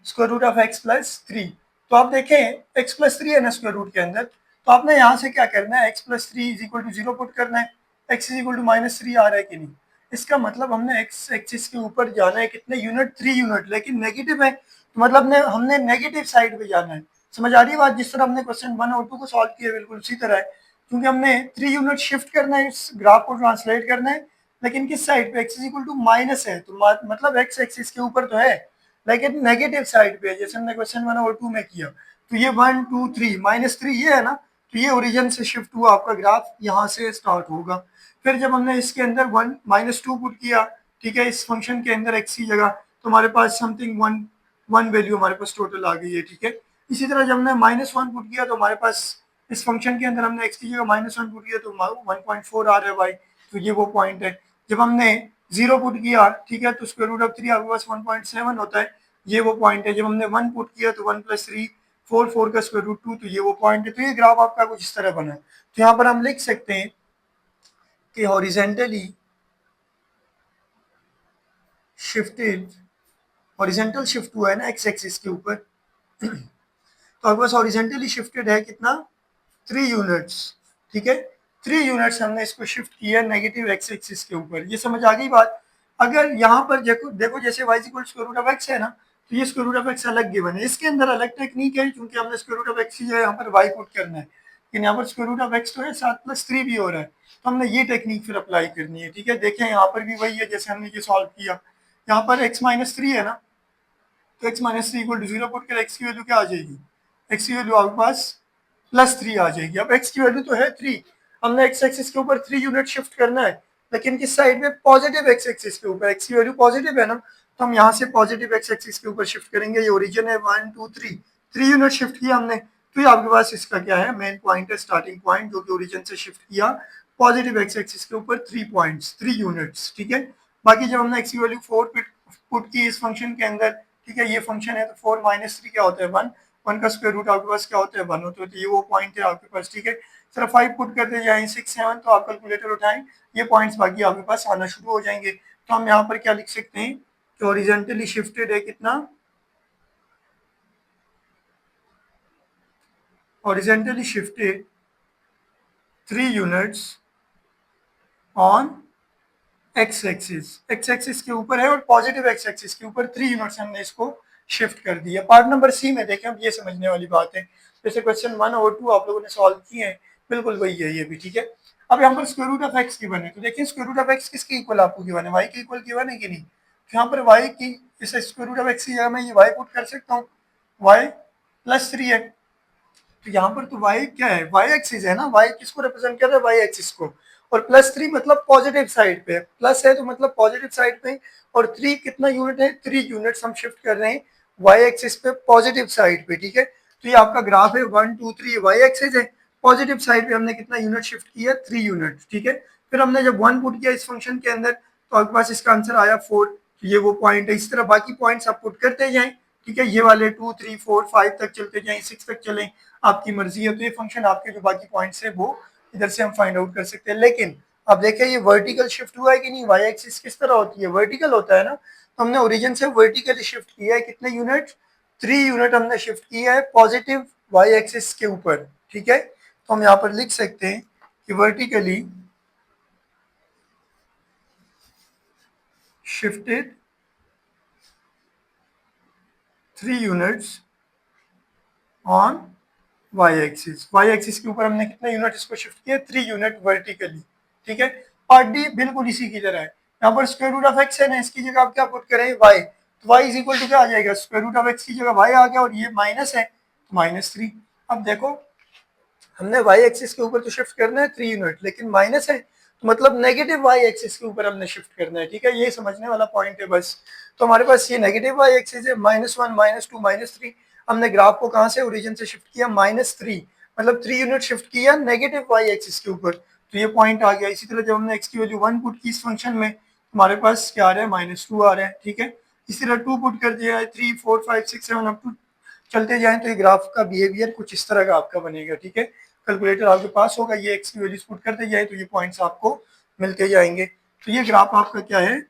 square root of x plus three. तो आप देखें एक्स प्लस थ्री है ना स्क्वायर रूट के अंदर, तो आपने यहाँ से क्या करना है, x plus three is equal to zero put करना है। X is equal to minus three आ रहा है कि नहीं? इसका मतलब हमने एक्स एक्सिस के ऊपर जाना है कितने यूनिट? थ्री यूनिट, लेकिन नेगेटिव है तो मतलब ने हमने नेगेटिव साइड पे जाना है। समझ आ रही है बात? जिस तरह हमने क्वेश्चन वन और टू को सॉल्व किया बिल्कुल उसी तरह है, क्योंकि हमने थ्री यूनिट शिफ्ट करना है, इस ग्राफ को ट्रांसलेट करना है, लेकिन किस साइड पे? X is equal to minus है, तो मतलब एक्स एक्सिस के ऊपर तो है लेकिन नेगेटिव साइड पे, जैसे हमने क्वेश्चन वन और टू में किया। तो ये one two three minus three ये है ना, तो ये ओरिजिन से शिफ्ट हुआ, आपका ग्राफ यहाँ से स्टार्ट होगा। फिर जब हमने इसके अंदर वन माइनस टू पुट किया, ठीक है, इस फंक्शन के अंदर एक्स की जगह, तो हमारे पास समथिंग वन वन वैल्यू हमारे पास टोटल आ गई है, ठीक है। इसी तरह जब हमने माइनस वन पुट किया तो हमारे पास इस फंक्शन के अंदर हमने एक्स की जगह माइनस वन पुट किया तो 1.4 आ रहा है वाई, तो ये वो पॉइंट है। जब हमने जीरो पुट किया, ठीक है, तो स्क्वायर रूट ऑफ थ्री आपके पास 1.7 होता है, ये वो पॉइंट है। जब हमने वन पुट किया तो one plus three four, four का स्क्वायर रूट टू, तो ये वो पॉइंट है। तो ये ग्राफ आपका कुछ इस तरह बना है। तो यहाँ पर हम लिख सकते हैं कि हॉरिजेंटली शिफ्टेड, हॉरिजेंटल शिफ्ट हुआ है ना एक्स एक्सिस के ऊपर, तो आपके पास हॉरिजेंटली शिफ्टेड है कितना? थ्री यूनिट्स, ठीक है। थ्री यूनिट्स हमने इसको शिफ्ट किया नेगेटिव एक्स एक्सिस के ऊपर। ये समझ आ गई बात? अगर यहाँ पर देखो देखो जैसे y equal square root of x है ना, तो ये स्क्वायर रूट ऑफ एक्स अलग गिवन है, इसके अंदर अलग टेक्निक है क्योंकि हमने स्क्वायर रूट ऑफ एक्स की जगह यहाँ पर y पुट करना है। लेकिन यहाँ पर स्क्वायर रूट ऑफ एक्स तो है, साथ प्लस 3 भी हो रहा है, तो हमने ये टेक्निक फिर अप्लाई करनी है। ठीक है, देखें यहाँ पर भी वही है जैसे हमने ये सॉल्व किया। यहाँ पर x माइनस थ्री है ना, तो x minus three equal to zero put कर x की वैल्यू क्या आ जाएगी, x की वैल्यू आपके पास प्लस 3 आ जाएगी। अब x की वैल्यू तो है 3, हमने x एक्सिस के ऊपर 3 यूनिट शिफ्ट करना है, लेकिन किस साइड में, पॉजिटिव x एक्सिस के ऊपर। x की वैल्यू पॉजिटिव है ना, तो हम यहाँ से पॉजिटिव x एक्सिस के ऊपर शिफ्ट करेंगे। ये ओरिजिन है 1 2 3, 3 यूनिट शिफ्ट किया हमने, तो ये आपके पास इसका क्या है, मेन पॉइंट है, स्टार्टिंग पॉइंट, जो कि ओरिजिन से शिफ्ट किया पॉजिटिव x एक्सिस के ऊपर 3 पॉइंट्स, 3 यूनिट्स। ठीक है, बाकी जब हमने x की वैल्यू 4 पुट की इस फंक्शन के अंदर, ठीक है, ये फंक्शन है, तो 4 माइनस 3 क्या होता है 1, 1 का स्क्वायर रूट आपके पास क्या होता है 1 होता है, तो ये वो पॉइंट है आपके पास। ठीक है, सिर्फ 5 पुट करते जाएं 6 7, तो आप कैलकुलेटर उठाएं, ये पॉइंट्स बाकी आपके पास आना शुरू हो जाएंगे। तो हम यहाँ पर क्या लिख सकते हैं कि हॉरिजॉन्टली शिफ्टेड है कितना, horizontally shifted 3 units on x axis, x axis के ऊपर है, और पॉजिटिव एक्स एक्सिस के ऊपर 3 यूनिट्स हमने इसको शिफ्ट कर दिया। पार्ट नंबर सी में देखें, अब ये समझने वाली बात है, जैसे क्वेश्चन 1 और 2 आप लोगों ने सॉल्व किए हैं, बिल्कुल वही है ये भी। ठीक है, अब यहाँ पर square root of x given है, तो देखिए स्क्वायर रूट ऑफ एक्स किसके इक्वल आपको गिवन है, वाई के इक्वल गिवन है कि नहीं। तो यहाँ पर वाई की, इस स्क्वायर रूट ऑफ एक्स की जगह मैं ये वाई पुट कर सकता हूँ, वाई प्लस 3 है, तो यहाँ पर तो y क्या है, y एक्सिस है ना, y किसको रिप्रेजेंट कर रहा है, y एक्सिस को, और प्लस 3 मतलब पॉजिटिव साइड पे, प्लस है तो मतलब पॉजिटिव साइड पे, और 3 कितना यूनिट है, 3 यूनिट्स हम शिफ्ट कर रहे हैं y एक्सिस पे, पॉजिटिव साइड पे। ठीक है, तो ये आपका ग्राफ है 1 2 3, y एक्सिस है, पॉजिटिव साइड पे हमने कितना यूनिट शिफ्ट किया, 3 यूनिट। ठीक है, फिर हमने जब 1 पुट किया इस फंक्शन के अंदर, तो आपके पास इसका आंसर आया 4, तो ये वो पॉइंट है। इस तरह बाकी पॉइंट्स आप पुट करते जाएं, ठीक है, ये वाले 2 3 4 5 तक चलते जाएं, 6 तक चलें, आपकी मर्जी है। तो ये फंक्शन आपके जो बाकी पॉइंट्स है वो इधर से हम फाइंड आउट कर सकते हैं। लेकिन अब देखिए ये वर्टिकल शिफ्ट हुआ है कि नहीं, वाई एक्सिस किस तरह होती है, वर्टिकल होता है ना, तो हमने ओरिजिन से वर्टिकली शिफ्ट किया है, कितने यूनिट, 3 यूनिट हमने शिफ्ट किया है पॉजिटिव वाई एक्सिस के ऊपर। ठीक है, तो हम यहाँ पर लिख सकते हैं कि vertically shifted 3 units on Y axis के ऊपर हमने कितने यूनिट इसको शिफ्ट किया, 3 यूनिट वर्टिकली। ठीक है, पार्ट डी बिल्कुल इसी की तरह है, यहाँ पर स्क्वायर रूट ऑफ एक्स है ना, इसकी जगह आप क्या पुट करें, वाई, तो वाई इज इक्वल टू क्या आ जाएगा, स्क्वायर रूट ऑफ एक्स की जगह वाई आ गया, और ये माइनस है तो माइनस 3। अब देखो हमने वाई एक्सिस के ऊपर तो शिफ्ट करना है 3 यूनिट, लेकिन माइनस है तो मतलब नेगेटिव वाई एक्सिस के ऊपर हमने शिफ्ट करना है। ठीक है, ये समझने वाला पॉइंट है बस। तो हमारे पास ये नेगेटिव वाई एक्सिस है, -1 -2 -3, हमने ग्राफ को कहाँ से, ओरिजिन से शिफ्ट किया -3, मतलब 3 यूनिट शिफ्ट किया नेगेटिव वाई एक्सिस के ऊपर, तो ये पॉइंट आ गया। इसी तरह जब हमने एक्स की वैल्यू 1 पुट की इस फंक्शन में, हमारे पास क्या आ रहा है, -2 आ रहा है। ठीक है, इसी तरह 2 पुट कर दिया है, 3 4 5 6 7 अप टू चलते जाएं, तो ये ग्राफ का बिहेवियर कुछ इस तरह का आपका बनेगा। ठीक है, कैलकुलेटर आपके पास होगा, ये एक्स की वैल्यूज पुट करते जाए तो ये पॉइंट्स आपको मिलते जाएंगे। तो ये ग्राफ आपका क्या है,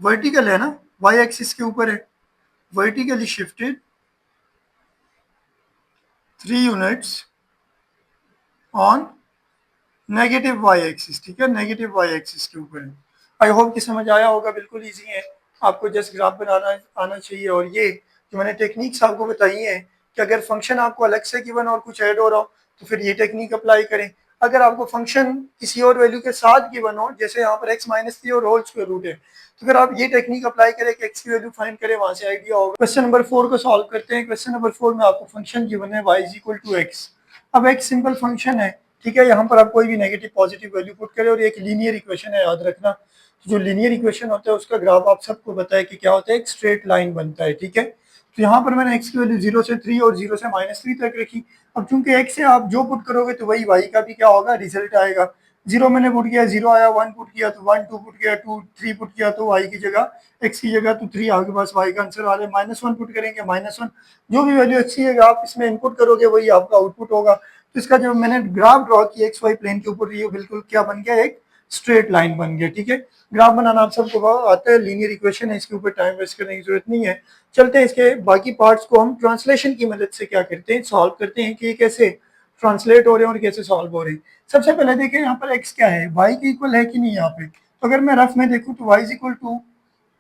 वर्टिकल है ना, वाई एक्सिस के ऊपर है, vertically shifted 3 units on negative y axis. ठीक है, नेगेटिव वाई एक्सिस के ऊपर है। आई होप कि समझ आया होगा, बिल्कुल ईजी है, आपको जस्ट ग्राफ बनाना आना चाहिए। और ये जो मैंने टेक्निक्स आपको बताई है कि अगर फंक्शन आपको अलग से गिवन और कुछ ऐड हो रहा हो तो फिर ये टेक्निक अप्लाई करें। अगर आपको फंक्शन किसी और वैल्यू के साथ गिवन हो, जैसे यहाँ पर x माइनस 3 और होल स्क्वायर रूट है, तो फिर आप ये टेक्निक अप्लाई करें कि x की वैल्यू फाइंड करें, वहां से आइडिया होगा। क्वेश्चन नंबर 4 को सॉल्व करते हैं। क्वेश्चन नंबर 4 में आपको फंक्शन गिवन है y is equal to x। अब एक सिंपल फंक्शन है, ठीक है, यहाँ पर आप कोई भी नेगेटिव पॉजिटिव वैल्यू पुट करें, और एक लीनियर इक्वेशन है, याद रखना। तो जो लीनियर इक्वेशन होता है उसका ग्राफ आप सबको बताया कि क्या होता है, एक स्ट्रेट लाइन बनता है। ठीक है, तो यहाँ पर मैंने x की वैल्यू 0 से 3 और 0 से -3 तक रखी। अब चूंकि x से आप जो पुट करोगे तो वही y का भी क्या होगा, रिजल्ट आएगा। 0 मैंने पुट किया 0 आया, 1 पुट किया तो 1, 2 पुट किया 2, 3 पुट किया तो y की जगह x की जगह तो 3 आपके पास y का आंसर आ रहा है। -1 पुट करेंगे -1, जो भी वैल्यू अच्छी है आप इसमें इनपुट करोगे वही आपका आउटपुट होगा। तो इसका जब मैंने ग्राफ ड्रॉ किया एक्स वाई प्लेन के ऊपर, ये बिल्कुल क्या बन गया, एक स्ट्रेट लाइन बन गया। ठीक है, ग्राफ बनाना आप सबको आता है, लीनियर इक्वेशन है, इसके ऊपर टाइम वेस्ट करने की जरूरत नहीं है। चलते हैं इसके बाकी पार्ट्स को हम ट्रांसलेशन की मदद से क्या करते हैं, सॉल्व करते हैं कि ये कैसे ट्रांसलेट हो रहे हैं और कैसे सॉल्व हो रहे हैं। सबसे पहले देखें यहाँ पर x क्या है, y के इक्वल है कि नहीं यहाँ पे। तो अगर मैं रफ में देखूँ तो y इज इक्वल टू,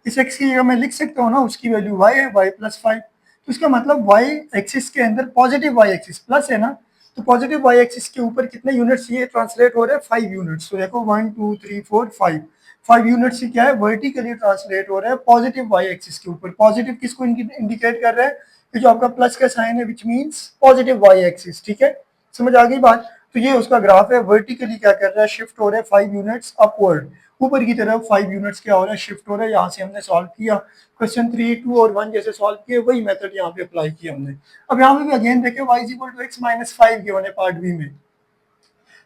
इस x की जगह मैं लिख सकता हूँ ना, उसकी वैल्यू y है, y प्लस 5। तो इसका मतलब y एक्सिस के अंदर पॉजिटिव y एक्सिस प्लस है ना, तो पॉजिटिव वाई एक्सिस के ऊपर कितने यूनिट्स ये ट्रांसलेट हो रहे हैं, 5 यूनिट्स। तो देखो 1 2 3 4 5, 5 यूनिट्स से क्या है, वर्टिकली ट्रांसलेट हो रहा है पॉजिटिव वाई एक्सिस के ऊपर। पॉजिटिव किसको इंडिकेट कर रहा है, कि जो आपका प्लस का साइन है, which means positive y axis. ठीक है, समझ आ गई बात। तो ये उसका ग्राफ है, वर्टिकली क्या कर रहा है, शिफ्ट हो रहा है 5 यूनिट्स अपवर्ड, ऊपर की तरफ 5 यूनिट्स क्या हो रहा है, शिफ्ट हो रहा है। यहाँ से हमने सॉल्व किया क्वेश्चन 3, 2 और 1 जैसे सॉल्व किए, वही मेथड यहाँ पे अप्लाई किया हमने। अब यहाँ पे भी अगेन देखें, y is equal to x minus 5 given है पार्ट बी में।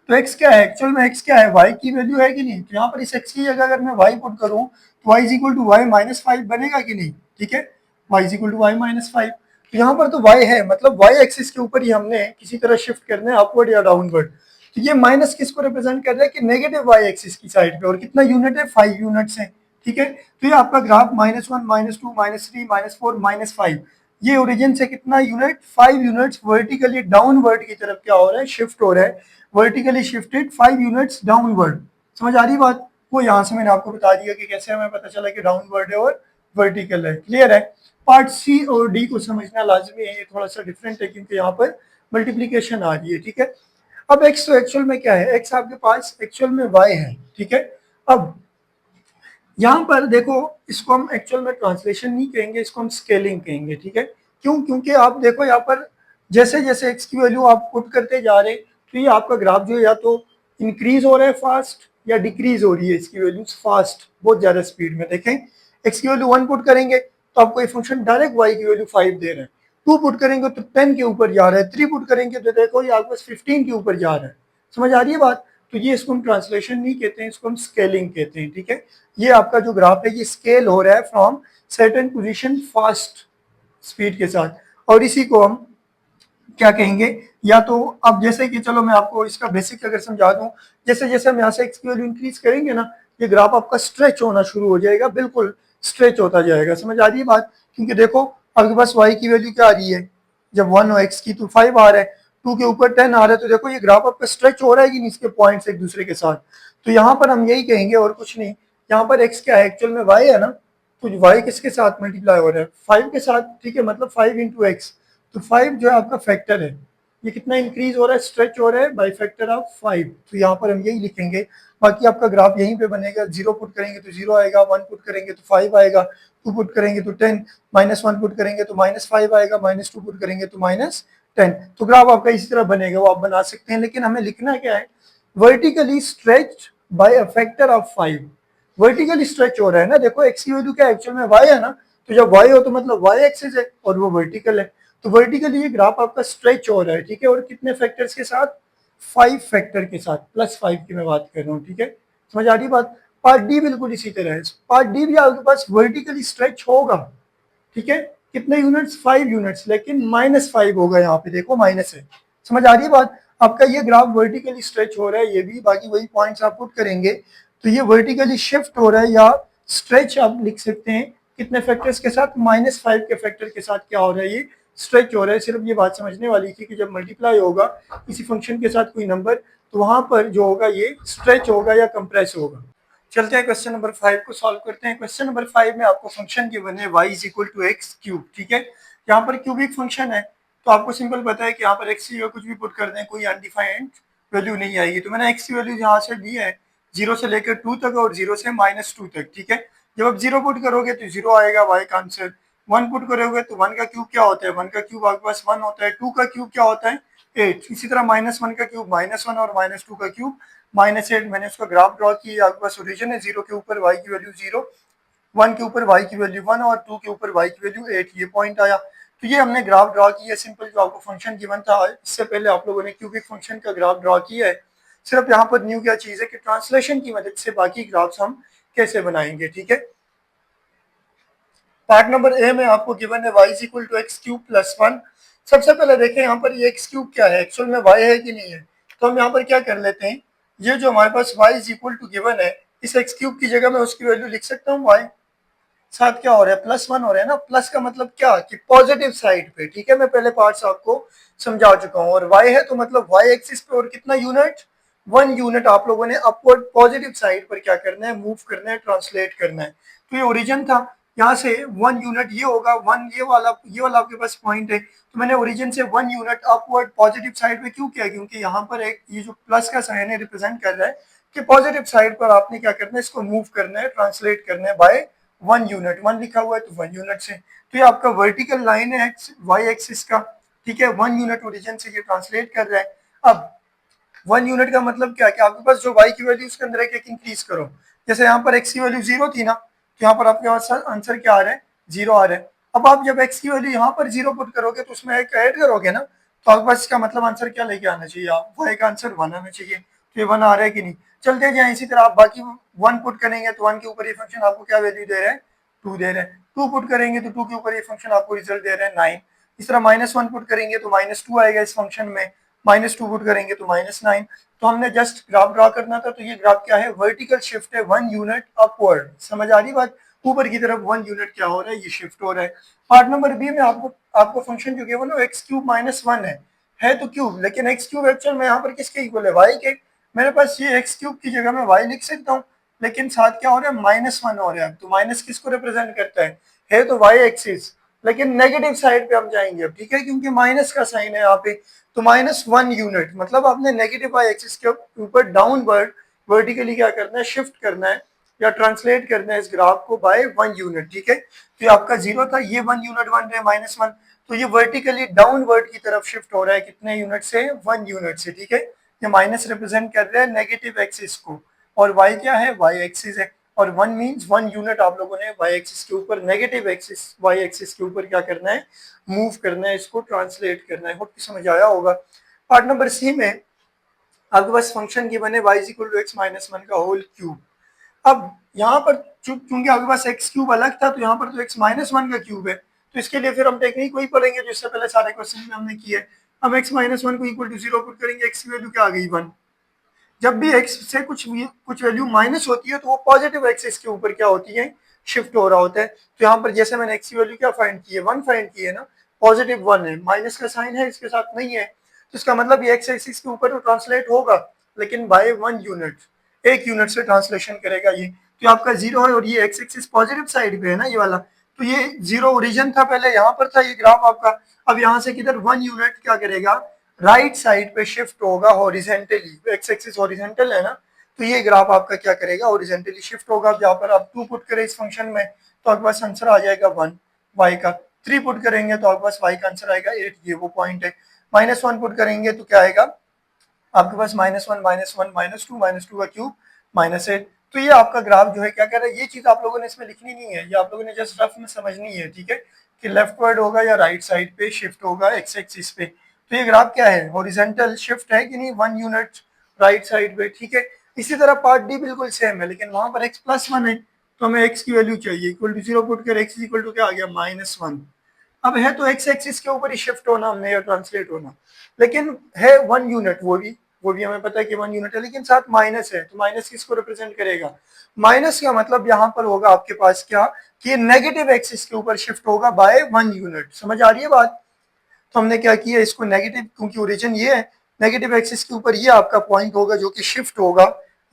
तो x क्या है, एक्चुअल में x क्या है, y की वैल्यू है कि नहीं। तो यहाँ पर इस x की जगह अगर मैं y पुट करूँ तो y is equal to y minus 5 बनेगा कि नहीं। ठीक है, y is equal to y minus 5। तो यहाँ पर तो y है, मतलब y एक्सिस के ऊपर ही हमने किसी तरह शिफ्ट करना है, अपवर्ड या डाउनवर्ड। तो ये माइनस किसको रिप्रेजेंट कर रहा है, कि नेगेटिव y एक्सिस की साइड पे। और कितना यूनिट है, 5 यूनिट्स है। ठीक है, तो ये आपका ग्राफ -1 -2 -3 -4 -5, ये ओरिजिन से कितना यूनिट, 5 यूनिट्स वर्टिकली डाउनवर्ड की तरफ क्या हो रहा है, शिफ्ट हो रहा है। Vertically shifted 5 units downward. समझ आ रही बात। वो यहाँ से मैंने आपको बता दिया कि कैसे हमें पता चला कि डाउनवर्ड है और वर्टिकल है। क्लियर है। पार्ट सी और डी को समझना लाजमी है, ये थोड़ा सा डिफरेंट है क्योंकि यहाँ पर मल्टीप्लीकेशन आ रही है। ठीक है, अब एक्स तो एक्चुअल में क्या है, एक्स आपके पास एक्चुअल में वाई है। ठीक है, अब यहाँ पर देखो, इसको हम एक्चुअल में ट्रांसलेशन नहीं कहेंगे, इसको हम स्केलिंग कहेंगे। ठीक है, क्यों, क्योंकि आप देखो यहाँ पर जैसे जैसे एक्स की वैल्यू आप पुट करते जा रहे, तो ये आपका ग्राफ जो है या तो इंक्रीज हो रहा है फास्ट या डिक्रीज हो रही है इसकी वैल्यूज फास्ट, बहुत ज्यादा स्पीड में। देखें, एक्स की वैल्यू 1 पुट करेंगे तो आपको ये फंक्शन डायरेक्ट वाई की वैल्यू 5 दे रहा है। 2 पुट करेंगे तो 10 के ऊपर जा रहा है, 3 पुट करेंगे तो देखो ये आपके पास 15 के ऊपर जा रहा है। समझ आ रही है बात। तो ये इसको हम ट्रांसलेशन नहीं कहते हैं, इसको हम स्केलिंग कहते हैं। ठीक है, ये आपका जो ग्राफ है ये स्केल हो रहा है from certain position fast speed के साथ, और इसी को हम क्या कहेंगे, या तो अब जैसे कि चलो मैं आपको इसका बेसिक अगर समझा दूं, जैसे जैसे हम यहाँ से एक्स की वैल्यू इंक्रीज करेंगे ना, ये ग्राफ आपका स्ट्रेच होना शुरू हो जाएगा, बिल्कुल स्ट्रेच होता जाएगा। समझ आ रही है बात। क्योंकि देखो आपके पास वाई की वैल्यू क्या आ रही है, जब 1 हो एक्स की तो 5 आ रहा है, 2 के ऊपर 10 आ रहा है, तो देखो ये ग्राफ आपका स्ट्रेच हो रहा है कि नहीं, इसके पॉइंट्स एक दूसरे के साथ। तो यहाँ पर हम यही कहेंगे और कुछ नहीं। यहाँ पर एक्स क्या है, एक्चुअल में वाई है ना, तो वाई किसके साथ मल्टीप्लाई हो रहा है, 5 के साथ। ठीक है, मतलब 5 इंटू एक्स, तो 5 जो है आपका फैक्टर है, ये कितना इंक्रीज हो रहा है, स्ट्रेच हो रहा है बाई फैक्टर ऑफ 5। तो यहाँ पर हम यही लिखेंगे। बाकी आपका ग्राफ यहीं पे बनेगा, 0 पुट करेंगे तो 0 आएगा, 1 पुट करेंगे तो 5 आएगा, 2 पुट करेंगे तो 10, -1 पुट करेंगे तो -5 आएगा, -2 पुट करेंगे तो -10। तो ग्राफ आपका इसी तरह बनेगा, वो आप बना सकते हैं। लेकिन हमें लिखना क्या है, vertically stretched by a factor of 5। Vertically stretch हो रहा है ना, देखो एक्स की वैल्यू क्या एक्चुअल में वाई है ना, तो जब वाई हो तो मतलब वाई एक्सिस है और वो वर्टिकल है। तो वर्टिकली ये ग्राफ आपका स्ट्रेच हो रहा है। ठीक है, और कितने फैक्टर्स के साथ, 5 फैक्टर के साथ, +5 की मैं बात कर रहा हूँ। ठीक है, समझ आ रही बात। पार्ट डी बिल्कुल इसी तरह है, पार्ट डी भी आपके पास वर्टिकली स्ट्रेच होगा। ठीक है, कितने यूनिट्स, 5 यूनिट्स, लेकिन -5 होगा, यहाँ पे देखो माइनस है। समझ आ रही है बात। आपका ये ग्राफ वर्टिकली स्ट्रेच हो रहा है, ये भी, बाकी वही पॉइंट्स आप पुट करेंगे तो ये वर्टिकली शिफ्ट हो रहा है, या स्ट्रेच आप लिख सकते हैं कितने फैक्टर्स के साथ, -5 के फैक्टर के साथ क्या हो रहा है, ये स्ट्रेच हो रहा है। सिर्फ ये बात समझने वाली थी कि जब मल्टीप्लाई होगा किसी फंक्शन के साथ कोई नंबर, तो वहां पर जो होगा ये स्ट्रेच होगा या कंप्रेस होगा। चलते हैं क्वेश्चन नंबर 5 को सॉल्व करते हैं। क्वेश्चन नंबर 5 में आपको फंक्शन गिवन है y is equal to x cube. ठीक है, यहाँ पर क्यूबिक फंक्शन है, तो आपको सिंपल पता है कि यहाँ पर x की कुछ भी पुट कर दें, कोई अनडिफाइंड वैल्यू नहीं आएगी। तो मैंने x की वैल्यू यहाँ से दी है 0 से लेकर 2 तक और 0 से -2 तक। ठीक है, जब आप 0 पुट करोगे तो 0 आएगा y का आंसर, 1 पुट करोगे तो 1 का क्यूब क्या होता है, 1 का क्यूब आपके पास 1 होता है, 2 का क्यूब क्या होता है 8, इसी तरह -1 का क्यूब -1 और -2 का क्यूब -8। मैंने उसका ग्राफ ड्रॉ किया, आपके पास ओरिजिन है 0 के ऊपर y की वैल्यू 0, 1 के ऊपर y की वैल्यू 1 और 2 के ऊपर y की वैल्यू 8, ये पॉइंट आया। तो ये हमने ग्राफ ड्रॉ किया सिंपल, जो आपको फंक्शन गिवन था इससे पहले आप लोगों ने क्यूबिक फंक्शन का ग्राफ ड्रॉ किया है। सिर्फ यहाँ पर न्यू क्या चीज है कि ट्रांसलेशन की मदद से बाकी ग्राफ्स हम कैसे बनाएंगे। ठीक है, पार्ट नंबर ए में आपको गिवन है y is equal to x cube plus 1। सबसे पहले देखें यहाँ पर ये एक्स क्यूब क्या है, एक्चुअल में y है कि नहीं है। तो हम यहाँ पर क्या कर लेते हैं, ये जो हमारे पास y is equal to given है, इस एक्स क्यूब की जगह मैं उसकी वैल्यू लिख सकता हूँ, y साथ क्या हो रहा है, +1 हो रहा है ना। प्लस का मतलब क्या, कि पॉजिटिव साइड पे। ठीक है, मैं पहले पार्ट्स आपको समझा चुका हूँ। और y है तो मतलब y एक्सिस पे, और कितना यूनिट, 1 यूनिट आप लोगों ने अपवर्ड पॉजिटिव साइड पर क्या करना है, मूव करना है, ट्रांसलेट करना है। तो ये ओरिजिन था, यहाँ से 1 यूनिट ये होगा, 1 ये वाला आपके पास पॉइंट है, तो मैंने ओरिजिन से 1 यूनिट अपवर्ड पॉजिटिव साइड पे क्यों किया, क्योंकि यहाँ पर एक ये जो प्लस का साइन है रिप्रेजेंट कर रहा है कि पॉजिटिव साइड पर आपने क्या करना है, इसको मूव करना है, ट्रांसलेट करना है बाय 1 यूनिट। 1 लिखा हुआ है तो 1 यूनिट से, तो ये आपका वर्टिकल लाइन है वाई एक्सिस का, ठीक है। 1 यूनिट ओरिजिन से ये ट्रांसलेट कर रहा है। अब 1 यूनिट का मतलब क्या है कि आपके पास जो y की वैल्यू उसके अंदर एक इंक्रीज करो। जैसे यहाँ पर x की वैल्यू 0 थी ना, तो यहाँ पर आपके पास आंसर क्या आ रहा है, 0 आ रहा है। अब आप जब x की वैल्यू यहाँ पर 0 पुट करोगे तो उसमें एक ऐड करोगे ना, तो आपके पास इसका मतलब आंसर क्या लेके आना चाहिए, y का आंसर 1 आना चाहिए। तो ये 1 आ रहा है कि नहीं, चलते जाए इसी तरह आप बाकी 1 पुट करेंगे तो 1 के ऊपर ये फंक्शन आपको क्या वैल्यू दे रहा है, 2 दे रहा है। 2 पुट करेंगे तो 2 के ऊपर ये फंक्शन आपको रिजल्ट दे रहा है 9। इस तरह -1 पुट करेंगे तो -2 आएगा इस फंक्शन में, -2 पुट करेंगे तो -9। तो हमने जस्ट ग्राफ ड्रॉ करना था, तो ये ग्राफ क्या है, वर्टिकल शिफ्ट है 1 यूनिट अपवर्ड। समझ आ रही बात, ऊपर की तरफ 1 यूनिट क्या हो रहा है, ये शिफ्ट हो रहा है। पार्ट नंबर बी में आपको फंक्शन जो गिवन है एक्स क्यूब -1 है तो क्यूब, लेकिन एक्स क्यूब एक्चुअल में यहाँ पर किसके इक्वल है, वाई के। मेरे पास ये एक्स क्यूब की जगह में वाई लिख सकता हूँ, लेकिन साथ क्या हो रहा है, -1 हो रहा है। तो माइनस किसको रिप्रेजेंट करता है तो वाई एक्सिस, लेकिन नेगेटिव साइड पे हम जाएंगे अब, ठीक है, क्योंकि माइनस का साइन है यहाँ पे। तो -1 यूनिट मतलब आपने नेगेटिव वाई एक्सिस के ऊपर डाउनवर्ड वर्टिकली क्या करना है, शिफ्ट करना है या ट्रांसलेट करना है इस ग्राफ को बाय 1 यूनिट, ठीक है। तो ये आपका 0 था, ये 1 यूनिट बन रहा है -1, तो ये वर्टिकली डाउनवर्ड की तरफ शिफ्ट हो रहा है कितने यूनिट से, 1 यूनिट से, ठीक है। ये माइनस रिप्रेजेंट कर रहा है नेगेटिव एक्सिस को, और y क्या है, y एक्सिस है। और 1 मींस 1 यूनिट आप लोगों ने y एक्सिस के ऊपर, नेगेटिव एक्सिस y एक्सिस के ऊपर क्या करना है, मूव करना है, इसको ट्रांसलेट करना है। होप कि समझ आया होगा। पार्ट नंबर सी में आपके पास फंक्शन की बने y is equal to x minus 1 का होल क्यूब। अब यहाँ पर चूंकि आपके पास एक्स क्यूब अलग था, तो यहाँ पर तो x-1 का क्यूब है, तो इसके लिए फिर हम टेक्निक वही पढ़ेंगे जो इससे पहले सारे क्वेश्चन में हमने किए। हम x-1 को इक्वल टू 0 पुट करेंगे, x की वैल्यू क्या आ गई 1। जब भी x से कुछ वैल्यू माइनस होती है तो वो पॉजिटिव एक्सिस के ऊपर क्या होती है, शिफ्ट हो रहा होता है। तो यहाँ पर जैसे मैंने x की वैल्यू क्या फाइंड की है, 1 फाइंड की है ना, +1 है, माइनस का साइन है इसके साथ नहीं है, तो इसका मतलब ये x एक्सिस के ऊपर तो ट्रांसलेट होगा, लेकिन बाय 1 यूनिट, 1 यूनिट से ट्रांसलेशन करेगा ये। तो आपका 0 है और ये x एक्सिस पॉजिटिव साइड पे है ना ये वाला, तो ये 0 ओरिजिन था, पहले यहाँ पर था ये ग्राफ आपका। अब यहाँ से किधर 1 यूनिट क्या करेगा, राइट साइड पे शिफ्ट होगा हॉरिजेंटली, एक्स एक्सिस हॉरिजेंटल है ना, तो ये ग्राफ आपका क्या करेगा, हॉरिजेंटली शिफ्ट होगा। जहाँ पर आप 2 पुट करें इस फंक्शन में तो आपके पास आंसर आ जाएगा 1 वाई का, 3 पुट करेंगे तो आपके पास वाई का आंसर आएगा 8, ये वो पॉइंट है। -1 पुट करेंगे तो क्या आएगा आपके पास, -1 -1 -2 का क्यूब -8। तो ये आपका ग्राफ जो है क्या कह रहा है, ये चीज आप लोगों ने इसमें लिखनी नहीं है, ये आप लोगों ने जस्ट रफ में समझनी है, ठीक है, कि लेफ्ट वर्ड होगा या राइट साइड पे शिफ्ट होगा एक्स एक्सिस पे। तो ये ग्राफ क्या है, हॉरिजॉन्टल शिफ्ट है कि नहीं, 1 यूनिट राइट साइड पे, ठीक है। इसी तरह पार्ट डी बिल्कुल सेम है, लेकिन वहां पर x+1 है, तो हमें x की वैल्यू चाहिए, इक्वल टू 0 पुट कर x इक्वल टू क्या आ गया, -1। अब है तो एक्स एक्सिस के ऊपर ही शिफ्ट होना हमने या ट्रांसलेट होना, लेकिन है 1 यूनिट, वो भी हमें पता है कि 1 यूनिट है, लेकिन साथ माइनस है, तो माइनस किसको रिप्रेजेंट करेगा, माइनस का मतलब यहाँ पर होगा आपके पास क्या, कि नेगेटिव एक्सिस के ऊपर शिफ्ट होगा बाय 1 यूनिट। समझ आ रही है बात। तो हमने क्या किया, इसको नेगेटिव, क्योंकि ओरिजिन ये है, नेगेटिव एक्सिस के ऊपर ये आपका पॉइंट होगा जो कि शिफ्ट होगा,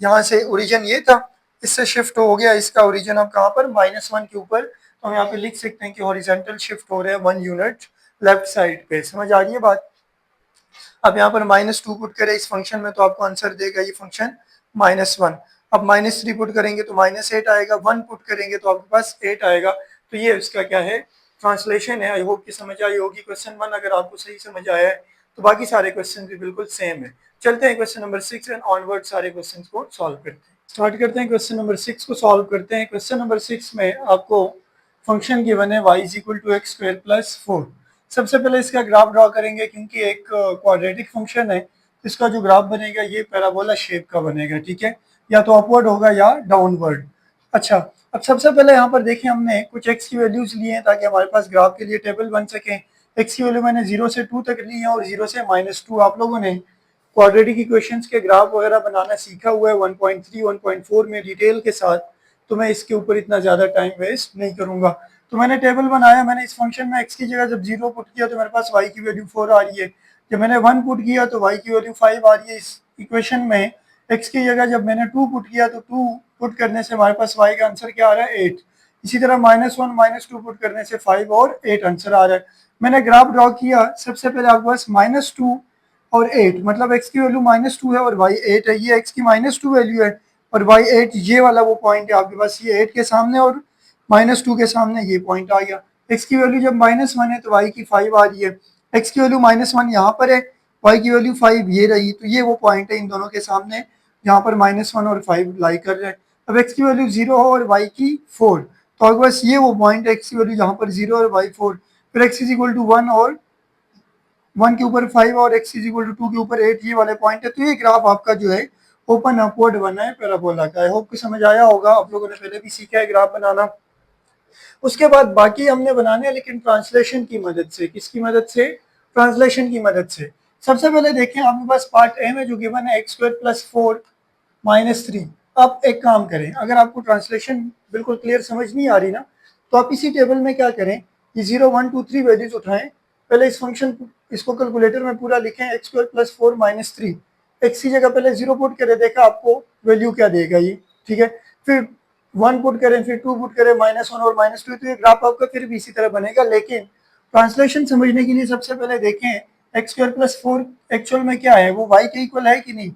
यहाँ से ओरिजिन ये था, इससे शिफ्ट हो गया, इसका ओरिजिन अब कहाँ पर, -1 के ऊपर। तो हम यहाँ पे लिख सकते हैं कि हॉरिजॉन्टल शिफ्ट हो रहे हैं 1 यूनिट लेफ्ट साइड पे। समझ आ रही है बात। अब यहाँ पर -2 पुट करें इस फंक्शन में तो आपको आंसर देगा ये फंक्शन -1। अब -3 पुट करेंगे तो -8 आएगा, 1 पुट करेंगे तो आपके पास 8 आएगा। तो ये इसका क्या है, ट्रांसलेशन है। आई होप कि समझ आई होगी क्वेश्चन 1, अगर आपको सही समझ आया है तो बाकी सारे क्वेश्चन भी बिल्कुल सेम है। चलते हैं क्वेश्चन नंबर 6 एंड ऑनवर्ड सारे क्वेश्चन को सॉल्व करते हैं। स्टार्ट करते हैं क्वेश्चन नंबर 6 को सॉल्व करते हैं। क्वेश्चन नंबर 6 में आपको फंक्शन गिवन है y is equal to x square plus 4। सबसे पहले इसका ग्राफ ड्रॉ करेंगे, क्योंकि एक क्वाड्रेटिक फंक्शन है, इसका जो ग्राफ बनेगा ये पैराबोला शेप का बनेगा, ठीक है, या तो अपवर्ड होगा या डाउनवर्ड। अच्छा, अब सबसे पहले यहाँ पर देखें, हमने कुछ x की वैल्यूज लिए हैं ताकि हमारे पास ग्राफ के लिए टेबल बन सके। x की वैल्यू मैंने 0 से 2 तक ली है और 0 से -2। आप लोगों ने क्वाड्रेटिक इक्वेशंस के ग्राफ वगैरह बनाना सीखा हुआ है 1.3 1.4 में डिटेल के साथ, तो मैं इसके ऊपर इतना ज़्यादा टाइम वेस्ट नहीं करूंगा। तो मैंने टेबल बनाया, मैंने इस फंक्शन में x की जगह जब 0 पुट किया तो मेरे पास y की वैल्यू 4 आ रही है, जब मैंने 1 पुट किया तो y की वैल्यू 5 आ रही है। इस इक्वेशन में x की जगह जब मैंने 2 पुट किया तो 2 पुट करने से हमारे पास y का आंसर क्या आ रहा है, 8। इसी तरह -1 -2 पुट करने से 5 और 8 आंसर आ रहा है। मैंने ग्राफ ड्रॉ किया, सबसे पहले आपके पास -2 और 8, मतलब x की वैल्यू -2 है और y 8 है, ये x की -2 वैल्यू है और y 8, ये वाला वो पॉइंट है आपके पास, ये 8 के सामने और -2 के सामने ये पॉइंट आ गया। x की वैल्यू जब -1 है तो y की 5 आ रही है, x की वैल्यू -1 यहाँ पर है, y की वैल्यू 5 ये रही, तो ये वो पॉइंट है इन दोनों के सामने जहाँ पर -1 और 5 लाई कर रहे हैं। अब x की वैल्यू 0 और y की 4, तो आपके पास ये वो पॉइंट है x की वैल्यू जहाँ पर 0 और y 4, फिर x इज इक्वल टू 1 और 1 के ऊपर 5 और x इज इक्वल टू 2 के ऊपर 8, ये वाले पॉइंट है। तो ये ग्राफ आपका जो है ओपन अपवर्ड बना है पैराबोला का। आई होप कि समझ आया होगा, आप लोगों ने पहले भी सीखा है ग्राफ बनाना। उसके बाद बाकी हमने बनाने हैं लेकिन ट्रांसलेशन की मदद से। किसकी मदद से? ट्रांसलेशन की मदद से। सबसे पहले देखें, आपके पास पार्ट ए में जो गिवन है x² + 4 - 3। अब एक काम करें, अगर आपको ट्रांसलेशन बिल्कुल क्लियर समझ नहीं आ रही ना, तो आप इसी टेबल में क्या करें, ये 0 1 2 3 वैल्यूज उठाएं, पहले इस फंक्शन इसको कैलकुलेटर में पूरा लिखें, x² + 4 - 3, x की जगह पहले 0 पुट करें, देखा आपको वैल्यू क्या देगा ये, ठीक है। फिर 1 पुट करें, फिर 2 पुट करें, -1 और -2, तो ये ग्राफ आपका फिर भी इसी तरह बनेगा। लेकिन ट्रांसलेशन समझने के लिए सबसे पहले देखें x² + 4 एक्चुअल में क्या है, वो y के इक्वल है कि नहीं।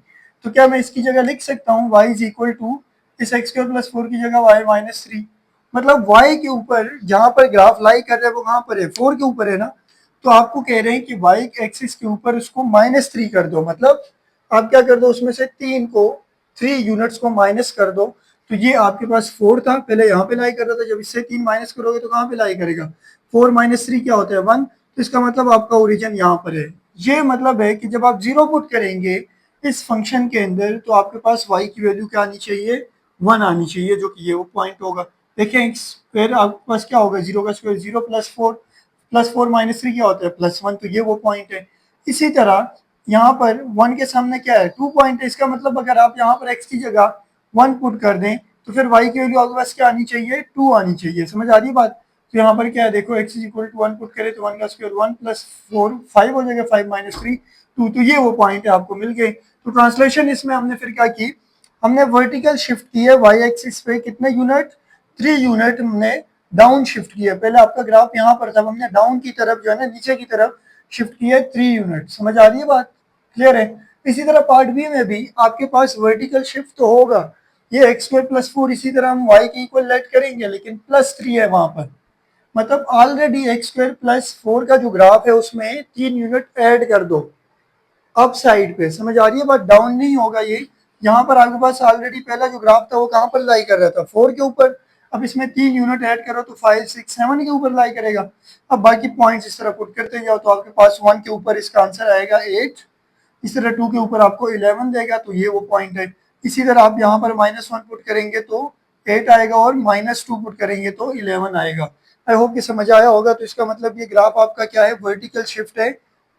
तो क्या मैं इसकी जगह लिख सकता हूँ y इज इक्वल टू इस x² + 4 की जगह y - 3, मतलब y के ऊपर जहां पर ग्राफ लाई कर रहे हैं वो कहां पर है, 4 के ऊपर है ना। तो आपको कह रहे हैं कि y एक्सिस के ऊपर उसको -3 कर दो, मतलब आप क्या कर दो, उसमें से 3 यूनिट्स को माइनस कर दो। तो ये आपके पास 4 था, पहले यहाँ पे लाई कर रहा था, जब इससे 3 माइनस करोगे तो कहाँ पे लाई करेगा, 4 - 3 क्या होता है 1, तो इसका मतलब आपका ओरिजिन यहाँ पर है। ये मतलब है कि जब आप 0 पुट करेंगे इस फंक्शन के अंदर, तो आपके पास y की वैल्यू क्या आनी चाहिए, 1 आनी चाहिए, जो कि ये वो पॉइंट होगा। देखिए फिर आपके पास क्या होगा, 0 का स्क्वायर 0 + 4 - 3 क्या होता है +1, तो ये वो पॉइंट है। इसी तरह यहाँ पर 1 के सामने क्या है, 2 पॉइंट है, इसका मतलब अगर आप यहाँ पर x की जगह 1 पुट कर दें तो फिर y की वैल्यू आपके पास क्या आनी चाहिए, 2 आनी चाहिए। समझ आ रही है बात। तो यहाँ पर क्या है, देखो x is equal to 1 put करें तो 1 का स्क्वायर 1 + 4 5 हो जाएगा, 5 - 3 2, तो ये वो पॉइंट है, आपको मिल गए। तो ट्रांसलेशन इसमें हमने फिर क्या की, हमने वर्टिकल शिफ्ट की है y एक्सिस पे, कितने यूनिट, 3 यूनिट हमने डाउन शिफ्ट किया। पहले आपका ग्राफ यहाँ पर था, हमने डाउन की तरफ जो है ना, नीचे की तरफ शिफ्ट किया 3 यूनिट। समझ आ रही है बात, क्लियर है। इसी तरह पार्ट बी में भी आपके पास वर्टिकल शिफ्ट तो होगा, ये x² + 4 इसी तरह हम y के इक्वल लेट करेंगे, लेकिन +3 है वहां पर, मतलब ऑलरेडी x² + 4 का जो ग्राफ है उसमें 3 यूनिट ऐड कर दो अप साइड पे। समझ आ रही है बात, डाउन नहीं होगा ये। यहाँ पर आपके पास ऑलरेडी पहला जो ग्राफ था वो कहाँ पर लाई कर रहा था, 4 के ऊपर। अब इसमें 3 यूनिट ऐड करो तो 5 6 7 के ऊपर लाई करेगा। अब बाकी पॉइंट्स इस तरह पुट करते जाओ, तो आपके पास 1 के ऊपर इसका आंसर आएगा 8, इस तरह 2 के ऊपर आपको 11 देगा, तो ये वो पॉइंट है। इसी तरह आप यहाँ पर -1 पुट करेंगे तो 8 आएगा और -2 पुट करेंगे तो 11 आएगा। आई होप कि समझ आया होगा। तो इसका मतलब ये ग्राफ आपका क्या है, वर्टिकल शिफ्ट है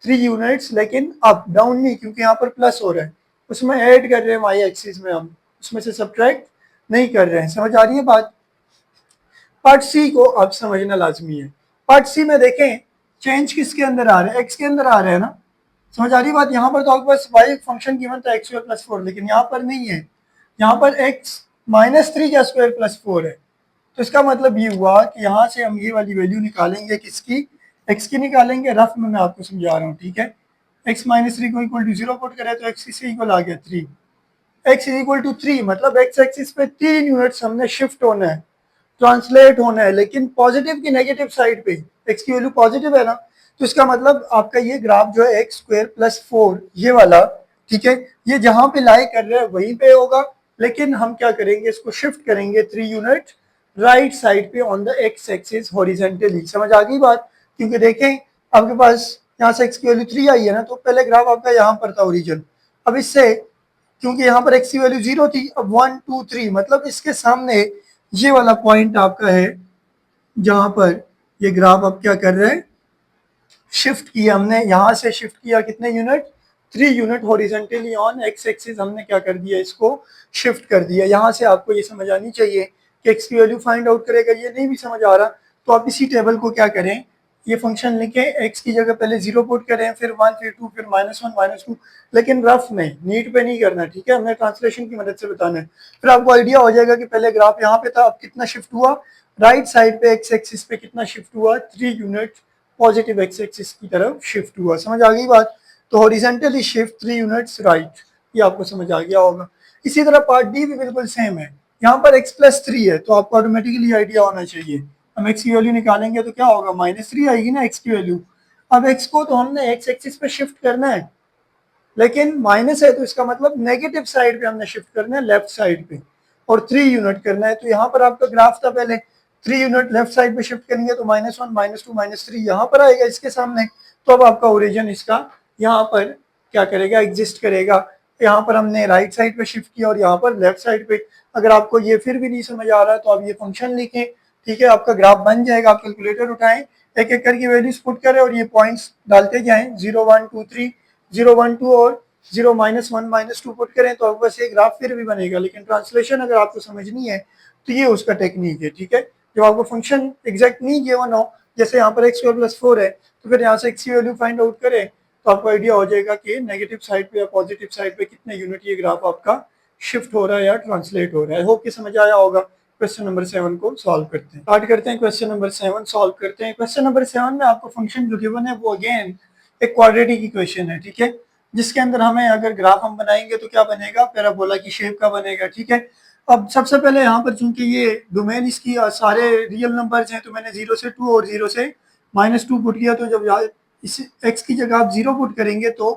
3 यूनिट्स, लेकिन अप डाउन नहीं, क्योंकि यहाँ पर प्लस हो रहा है, उसमें ऐड कर रहे हैं वाई एक्सिस में, हम उसमें से सब्ट्रैक्ट नहीं कर रहे हैं। समझ आ रही है बात। पार्ट सी को अब समझना लाजमी है। पार्ट सी में देखें चेंज किसके अंदर आ रहा है, एक्स के अंदर आ रहा है ना। समझ आ रही बात। यहाँ पर तो आपके पास वाई फंक्शन गिवन था x² + 4, लेकिन यहाँ पर नहीं है, यहाँ पर x -3 का स्क्वायर +4 है। तो इसका मतलब ये हुआ कि यहाँ से हम ये वाली वैल्यू निकालेंगे, किसकी, x की निकालेंगे। रफ में मैं आपको समझा रहा हूँ, ठीक है। x -3 को इक्वल टू 0 पुट करें तो x से इक्वल आ गया 3, x इज इक्वल टू 3, मतलब x एक्सिस पे 3 यूनिट्स हमने शिफ्ट होना है, ट्रांसलेट होना है, लेकिन पॉजिटिव की नेगेटिव साइड पे। x की वैल्यू पॉजिटिव है ना, तो इसका मतलब आपका ये ग्राफ जो है x² + 4 ये वाला, ठीक है, ये जहां पे लाई कर रहे हैं वहीं पे होगा, लेकिन हम क्या करेंगे, इसको शिफ्ट करेंगे 3 यूनिट राइट साइड पे on the x axis horizontally. समझ आ गई बात। क्योंकि देखें आपके पास यहाँ से x की वैल्यू 3 आई है ना, तो पहले ग्राफ आपका यहाँ पर था ओरिजिन। अब इससे क्योंकि यहाँ पर x की वैल्यू 0 थी, अब 1 2 3, मतलब इसके सामने ये वाला पॉइंट आपका है जहां पर ये ग्राफ अब क्या कर रहे हैं, शिफ्ट किया हमने, यहां से शिफ्ट किया कितने unit, 3 unit horizontally on x axis हमने क्या कर दिया, इसको शिफ्ट कर दिया। यहां से आपको ये समझ आनी चाहिए कि x की वैल्यू फाइंड आउट करेगा। ये नहीं भी समझ आ रहा तो आप इसी टेबल को क्या करें, ये फंक्शन लिखें, x की जगह पहले 0 पुट करें, फिर 1 फिर 2 फिर -1 -2, लेकिन रफ में, नीट पे नहीं करना, ठीक है। हमने ट्रांसलेशन की मदद से बताना है। फिर आपको आइडिया हो जाएगा कि पहले ग्राफ यहाँ पे था, अब कितना शिफ्ट हुआ, राइट साइड पे एक्स एक्सिस पे कितना शिफ्ट हुआ, 3 यूनिट पॉजिटिव एक्स एक्सिस की तरफ शिफ्ट हुआ। समझ आ गई बात? तो हॉरिजॉन्टली शिफ्ट 3 यूनिट्स राइट, ये आपको समझ आ गया होगा। इसी तरह पार्ट डी भी बिल्कुल सेम है। यहाँ पर x+3 है तो आपको ऑटोमेटिकली आइडिया होना चाहिए, हम x की वैल्यू निकालेंगे तो क्या होगा, -3 आएगी ना x की वैल्यू। अब x को तो हमने x एक्सिस पे शिफ्ट करना है, लेकिन माइनस है तो इसका मतलब नेगेटिव साइड पे हमने शिफ्ट करना है, लेफ्ट साइड पे, और 3 यूनिट करना है। तो यहाँ पर आपका ग्राफ था पहले, 3 यूनिट लेफ्ट साइड पे शिफ्ट करेंगे तो -1 -2 -3 यहाँ पर आएगा इसके सामने। तो अब आपका ओरिजिन इसका यहाँ पर क्या करेगा, एग्जिस्ट करेगा। यहाँ पर हमने राइट साइड पे शिफ्ट किया और यहाँ पर लेफ्ट साइड पे। अगर आपको ये फिर भी नहीं समझ आ रहा है तो आप ये फंक्शन लिखें, ठीक है, आपका ग्राफ बन जाएगा। आप कैलकुलेटर उठाएं, एक एक करके वैल्यूज पुट करें और ये पॉइंट्स डालते जाएं, 0 1 2 3 0 1 2 और 0 -1 -2 पुट करें तो बस ये ग्राफ फिर भी बनेगा। लेकिन ट्रांसलेशन अगर आपको समझनी है तो ये उसका टेक्निक है, ठीक है। जब आपको फंक्शन एग्जैक्ट नहीं गिवन हो, जैसे यहाँ पर x²+4 है, तो फिर यहाँ से x की वैल्यू फाइंड आउट करें तो आपको आइडिया हो जाएगा कि नेगेटिव साइड पे या पॉजिटिव साइड पे कितने यूनिट ये ग्राफ आपका शिफ्ट हो रहा है या ट्रांसलेट हो रहा है। होप कि समझ आया होगा। क्वेश्चन नंबर 7 को सॉल्व करते हैं, स्टार्ट करते हैं। क्वेश्चन नंबर 7 सॉल्व करते हैं। क्वेश्चन नंबर 7 में आपको फंक्शन जो गिवन है वो अगेन एक क्वाड्रेटिक इक्वेशन है, ठीक है, जिसके अंदर हमें अगर ग्राफ हम बनाएंगे तो क्या बनेगा, पैराबोला की शेप का बनेगा, ठीक है। अब सबसे पहले यहाँ पर चूंकि ये डोमेन इसकी सारे रियल नंबर्स हैं तो मैंने 0 से 2 और 0 से -2 पुट किया। तो जब इस x की जगह आप 0 पुट करेंगे तो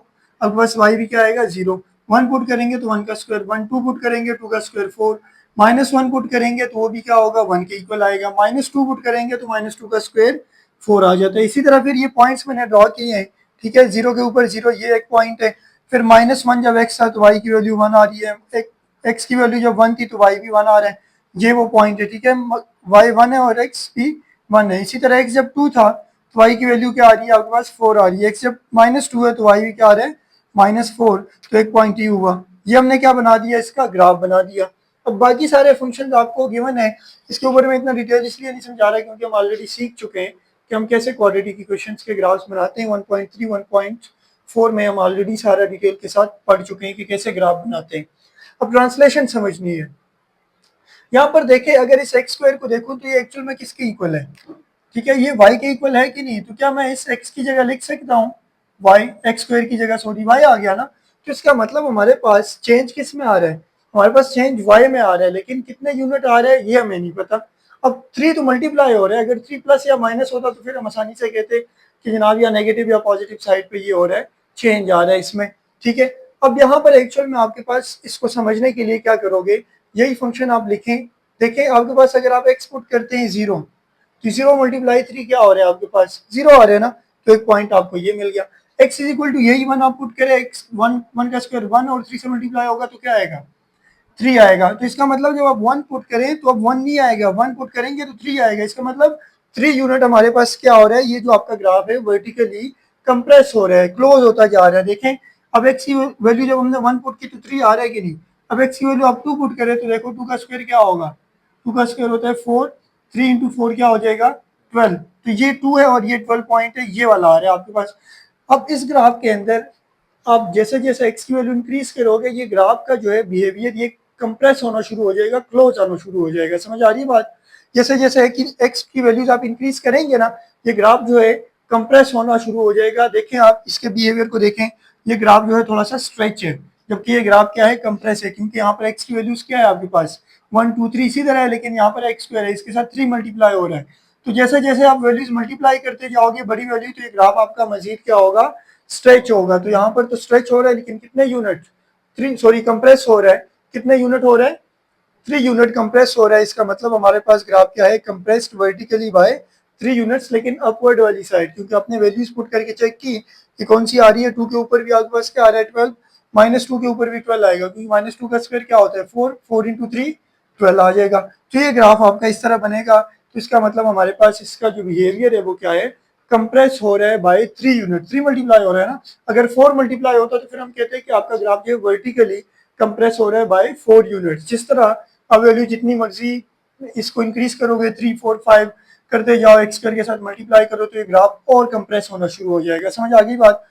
अब बस y भी क्या आएगा 0, 1 पुट करेंगे तो 1 का स्क्वायर 1, 2 पुट करेंगे 2 का स्क्वायर 4, -1 पुट करेंगे तो वो भी क्या होगा 1 के इक्वल आएगा, -2 पुट करेंगे तो -2 का स्क्वायर 4 आ जाता है। इसी तरह फिर ये पॉइंट्स मैंने ड्रॉ किए हैं, ठीक है, 0 के ऊपर 0 ये एक पॉइंट है। फिर -1 जब x था तो y की वैल्यू 1 आ रही है, x की वैल्यू जब 1 थी तो y भी 1 आ रहा है, ये वो पॉइंट है, ठीक है, y 1 है और x भी 1 है। इसी तरह x जब 2 था तो y की वैल्यू क्या आ रही है आपके पास 4 आ रही है, x जब -2 है तो y भी क्या आ रहा है -4, तो एक पॉइंट ही हुआ। ये हमने क्या बना दिया, इसका ग्राफ बना दिया। अब बाकी सारे फंक्शन आपको गिवन है, इसके ऊपर मैं इतना डिटेल इसलिए नहीं समझा रहा क्योंकि हम ऑलरेडी सीख चुके हैं कि हम कैसे क्वाड्रेटिक इक्वेशंस के ग्राफ्स बनाते हैं। 1.3 1.4 में हम ऑलरेडी सारा डिटेल के साथ पढ़ चुके हैं कि कैसे ग्राफ बनाते हैं। अब ट्रांसलेशन समझनी है। यहाँ पर देखें, अगर इस एक्स स्क्वायर को देखूं तो ये एक्चुअल में किसके इक्वल है, ठीक है, ये y के इक्वल है कि नहीं। तो क्या मैं इस x की जगह लिख सकता हूँ y, एक्स स्क्वायर की जगह सॉरी y आ गया ना। तो इसका मतलब हमारे पास चेंज किस में आ रहा है, हमारे पास चेंज y में आ रहा है, लेकिन कितने यूनिट आ रहा है ये हमें नहीं पता। अब 3 तो मल्टीप्लाई हो रहा है, अगर 3 प्लस या माइनस होता तो फिर हम आसानी से कहते कि जनाब या नेगेटिव या पॉजिटिव साइड पे ये हो रहा है, चेंज आ रहा है इसमें, ठीक है। अब यहाँ पर एक्चुअल में आपके पास इसको समझने के लिए क्या करोगे, यही फंक्शन आप लिखें। देखें आपके पास अगर आप एक्स पुट करते हैं 0 तो 0 मल्टीप्लाई 3 क्या हो रहा है आपके पास 0 आ रहा है ना, तो एक पॉइंट आपको ये मिल गया। x इज इक्वल टू यही 1 आप पुट करें, x 1 का स्क्वायर 1 और 3 से मल्टीप्लाई होगा तो क्या आएगा 3 आएगा। तो इसका मतलब जब आप 1 पुट करें तो अब 1 नहीं आएगा, 1 पुट करेंगे तो 3 आएगा। इसका मतलब 3 यूनिट हमारे पास क्या हो रहा है, ये जो आपका ग्राफ है वर्टिकली कंप्रेस हो रहा है, क्लोज होता जा रहा है। देखें अब x की वैल्यू जब हमने 1 पुट की तो 3 आ रहा है कि नहीं। अब x की वैल्यू आप 2 पुट करें तो देखो 2 का स्क्वायर क्या होगा, 2 का स्क्वायर होता है 4, 3 इंटू 4 क्या हो जाएगा 12। तो ये 2 है और ये 12 पॉइंट है, ये वाला आ रहा है आपके पास। अब इस ग्राफ के अंदर आप जैसे जैसे x की वैल्यू इंक्रीज करोगे ये ग्राफ का जो है बिहेवियर ये कंप्रेस होना शुरू हो जाएगा, क्लोज आना शुरू हो जाएगा। समझ आ रही है बात? जैसे जैसे x की वैल्यूज आप इंक्रीज करेंगे ना, ये ग्राफ जो है कंप्रेस होना शुरू हो जाएगा। देखें आप इसके बिहेवियर को देखें, ये ग्राफ जो है थोड़ा सा स्ट्रेच है, जबकि ये ग्राफ क्या है कंप्रेस है, क्योंकि यहाँ पर x की वैल्यूज क्या है आपके पास 1 2 3 इसी तरह है, लेकिन यहाँ पर x स्क्वायर है, इसके साथ 3 मल्टीप्लाई हो रहा है। तो जैसे जैसे आप वैल्यूज मल्टीप्लाई करते जाओगे बड़ी वैल्यू, तो ये ग्राफ आपका मजीद क्या होगा स्ट्रेच होगा। तो यहाँ पर तो स्ट्रेच हो रहा है, लेकिन कितने यूनिट 3 सॉरी कंप्रेस हो रहा है, कितने यूनिट हो रहा है 3 यूनिट कंप्रेस हो रहा है। इसका मतलब हमारे पास ग्राफ क्या है कंप्रेस्ड वर्टिकली बाय 3 यूनिट्स, लेकिन अपवर्ड वाली साइड, क्योंकि आपने वैल्यूज पुट करके चेक की कि कौन सी आ रही है। 2 के ऊपर भी आपके पास क्या आ रहा है 12, -2 के ऊपर भी 12 आएगा, क्योंकि -2 का स्क्वायर क्या होता है 4, 4 इंटू 3 12 आ जाएगा। तो ये ग्राफ आपका इस तरह बनेगा। तो इसका मतलब हमारे पास इसका जो बिहेवियर है वो क्या है कंप्रेस हो रहा है बाय 3 यूनिट, 3 मल्टीप्लाई हो रहा है ना। अगर 4 मल्टीप्लाई होता तो फिर हम कहते हैं कि आपका ग्राफ जो है वर्टिकली कंप्रेस हो रहा है बाय 4 यूनिट। जिस तरह अब वैल्यू जितनी मर्जी इसको इंक्रीज करोगे 3 4 5 करते जाओ, एक्स स्क्वायर के साथ मल्टीप्लाई करो तो ये ग्राफ और कंप्रेस होना शुरू हो जाएगा। समझ आ गई बात?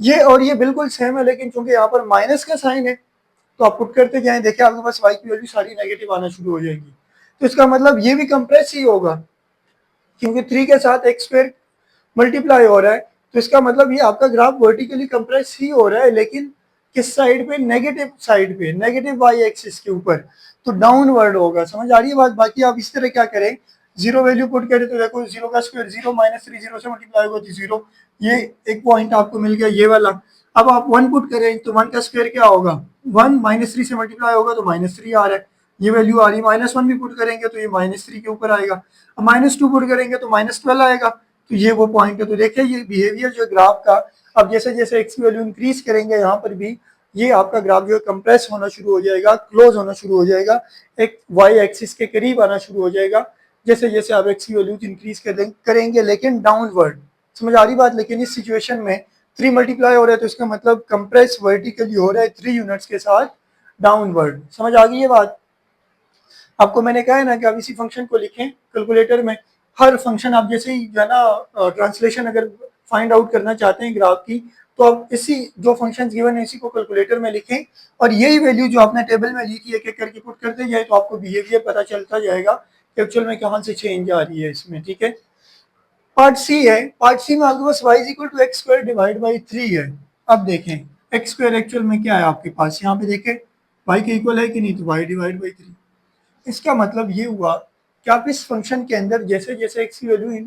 ये और ये बिल्कुल सेम है, लेकिन चूंकि यहाँ पर माइनस का साइन है तो आप पुट करते जाएं, देखिए आपके पास y की वैल्यू सारी नेगेटिव आना शुरू हो जाएगी। तो इसका मतलब ये भी कंप्रेस ही होगा, क्योंकि 3 के साथ एक्स स्क्वायर मल्टीप्लाई हो रहा है। तो इसका मतलब ये आपका ग्राफ वर्टिकली कंप्रेस ही हो रहा है, लेकिन किस साइड पे? नेगेटिव साइड पे, नेगेटिव वाई एक्सिस के ऊपर, तो डाउनवर्ड होगा। समझ आ रही है बात? बाकी आप इस तरह क्या करें, जीरो वैल्यू पुट करें तो देखो जीरो का square zero, minus three zero से मल्टीप्लाई होगा तो जीरो, ये एक पॉइंट आपको मिल गया ये वाला। अब आप वन पुट करें तो वन का स्क्वायर क्या होगा? वन, माइनस थ्री से मल्टीप्लाई होगा तो माइनस थ्री आ रहा है, ये वैल्यू आ रही है। माइनस वन भी पुट करेंगे तो ये माइनस थ्री के ऊपर आएगा। अब माइनस टू पुट करेंगे तो माइनस ट्वेल्व आएगा, तो ये वो पॉइंट है। तो देखिए ये बिहेवियर जो ग्राफ का, अब जैसे जैसे एक्स की वैल्यू इंक्रीज करेंगे यहाँ पर भी ये आपका ग्राफ जो है कंप्रेस होना शुरू हो जाएगा, क्लोज होना शुरू हो जाएगा, एक वाई एक्सिस के करीब आना शुरू हो जाएगा जैसे जैसे आप एक्स की वैल्यूज इंक्रीज करेंगे, लेकिन डाउनवर्ड। समझ आ रही बात? लेकिन इस सिचुएशन में 3 मल्टीप्लाई हो रहा है तो इसका मतलब कंप्रेस वर्टिकली हो रहा है 3 यूनिट्स के साथ डाउनवर्ड। समझ आ गई ये बात? आपको मैंने कहा है ना कि आप इसी फंक्शन को लिखें कैलकुलेटर में। हर फंक्शन आप जैसे ही जो है ना ट्रांसलेशन अगर फाइंड आउट करना चाहते हैं ग्राफ की, तो आप इसी जो फंक्शन गिवन है इसी को कैलकुलेटर में लिखें, और यही वैल्यू जो आपने टेबल में लिखी एक एक करके पुट करते जाए तो आपको बिहेवियर पता चलता जाएगा कि एक्चुअल में कहाँ से चेंज आ रही है इसमें। ठीक है, पार्ट सी है। पार्ट सी में आपके पास y is equal to x square divide by 3 है। अब देखें एक्स स्क्वायर एक्चुअल में क्या है आपके पास, यहाँ पे देखें y के इक्वल है कि नहीं, तो y डिवाइड बाई 3। इसका मतलब ये हुआ कि आप इस फंक्शन के अंदर जैसे जैसे x की वैल्यू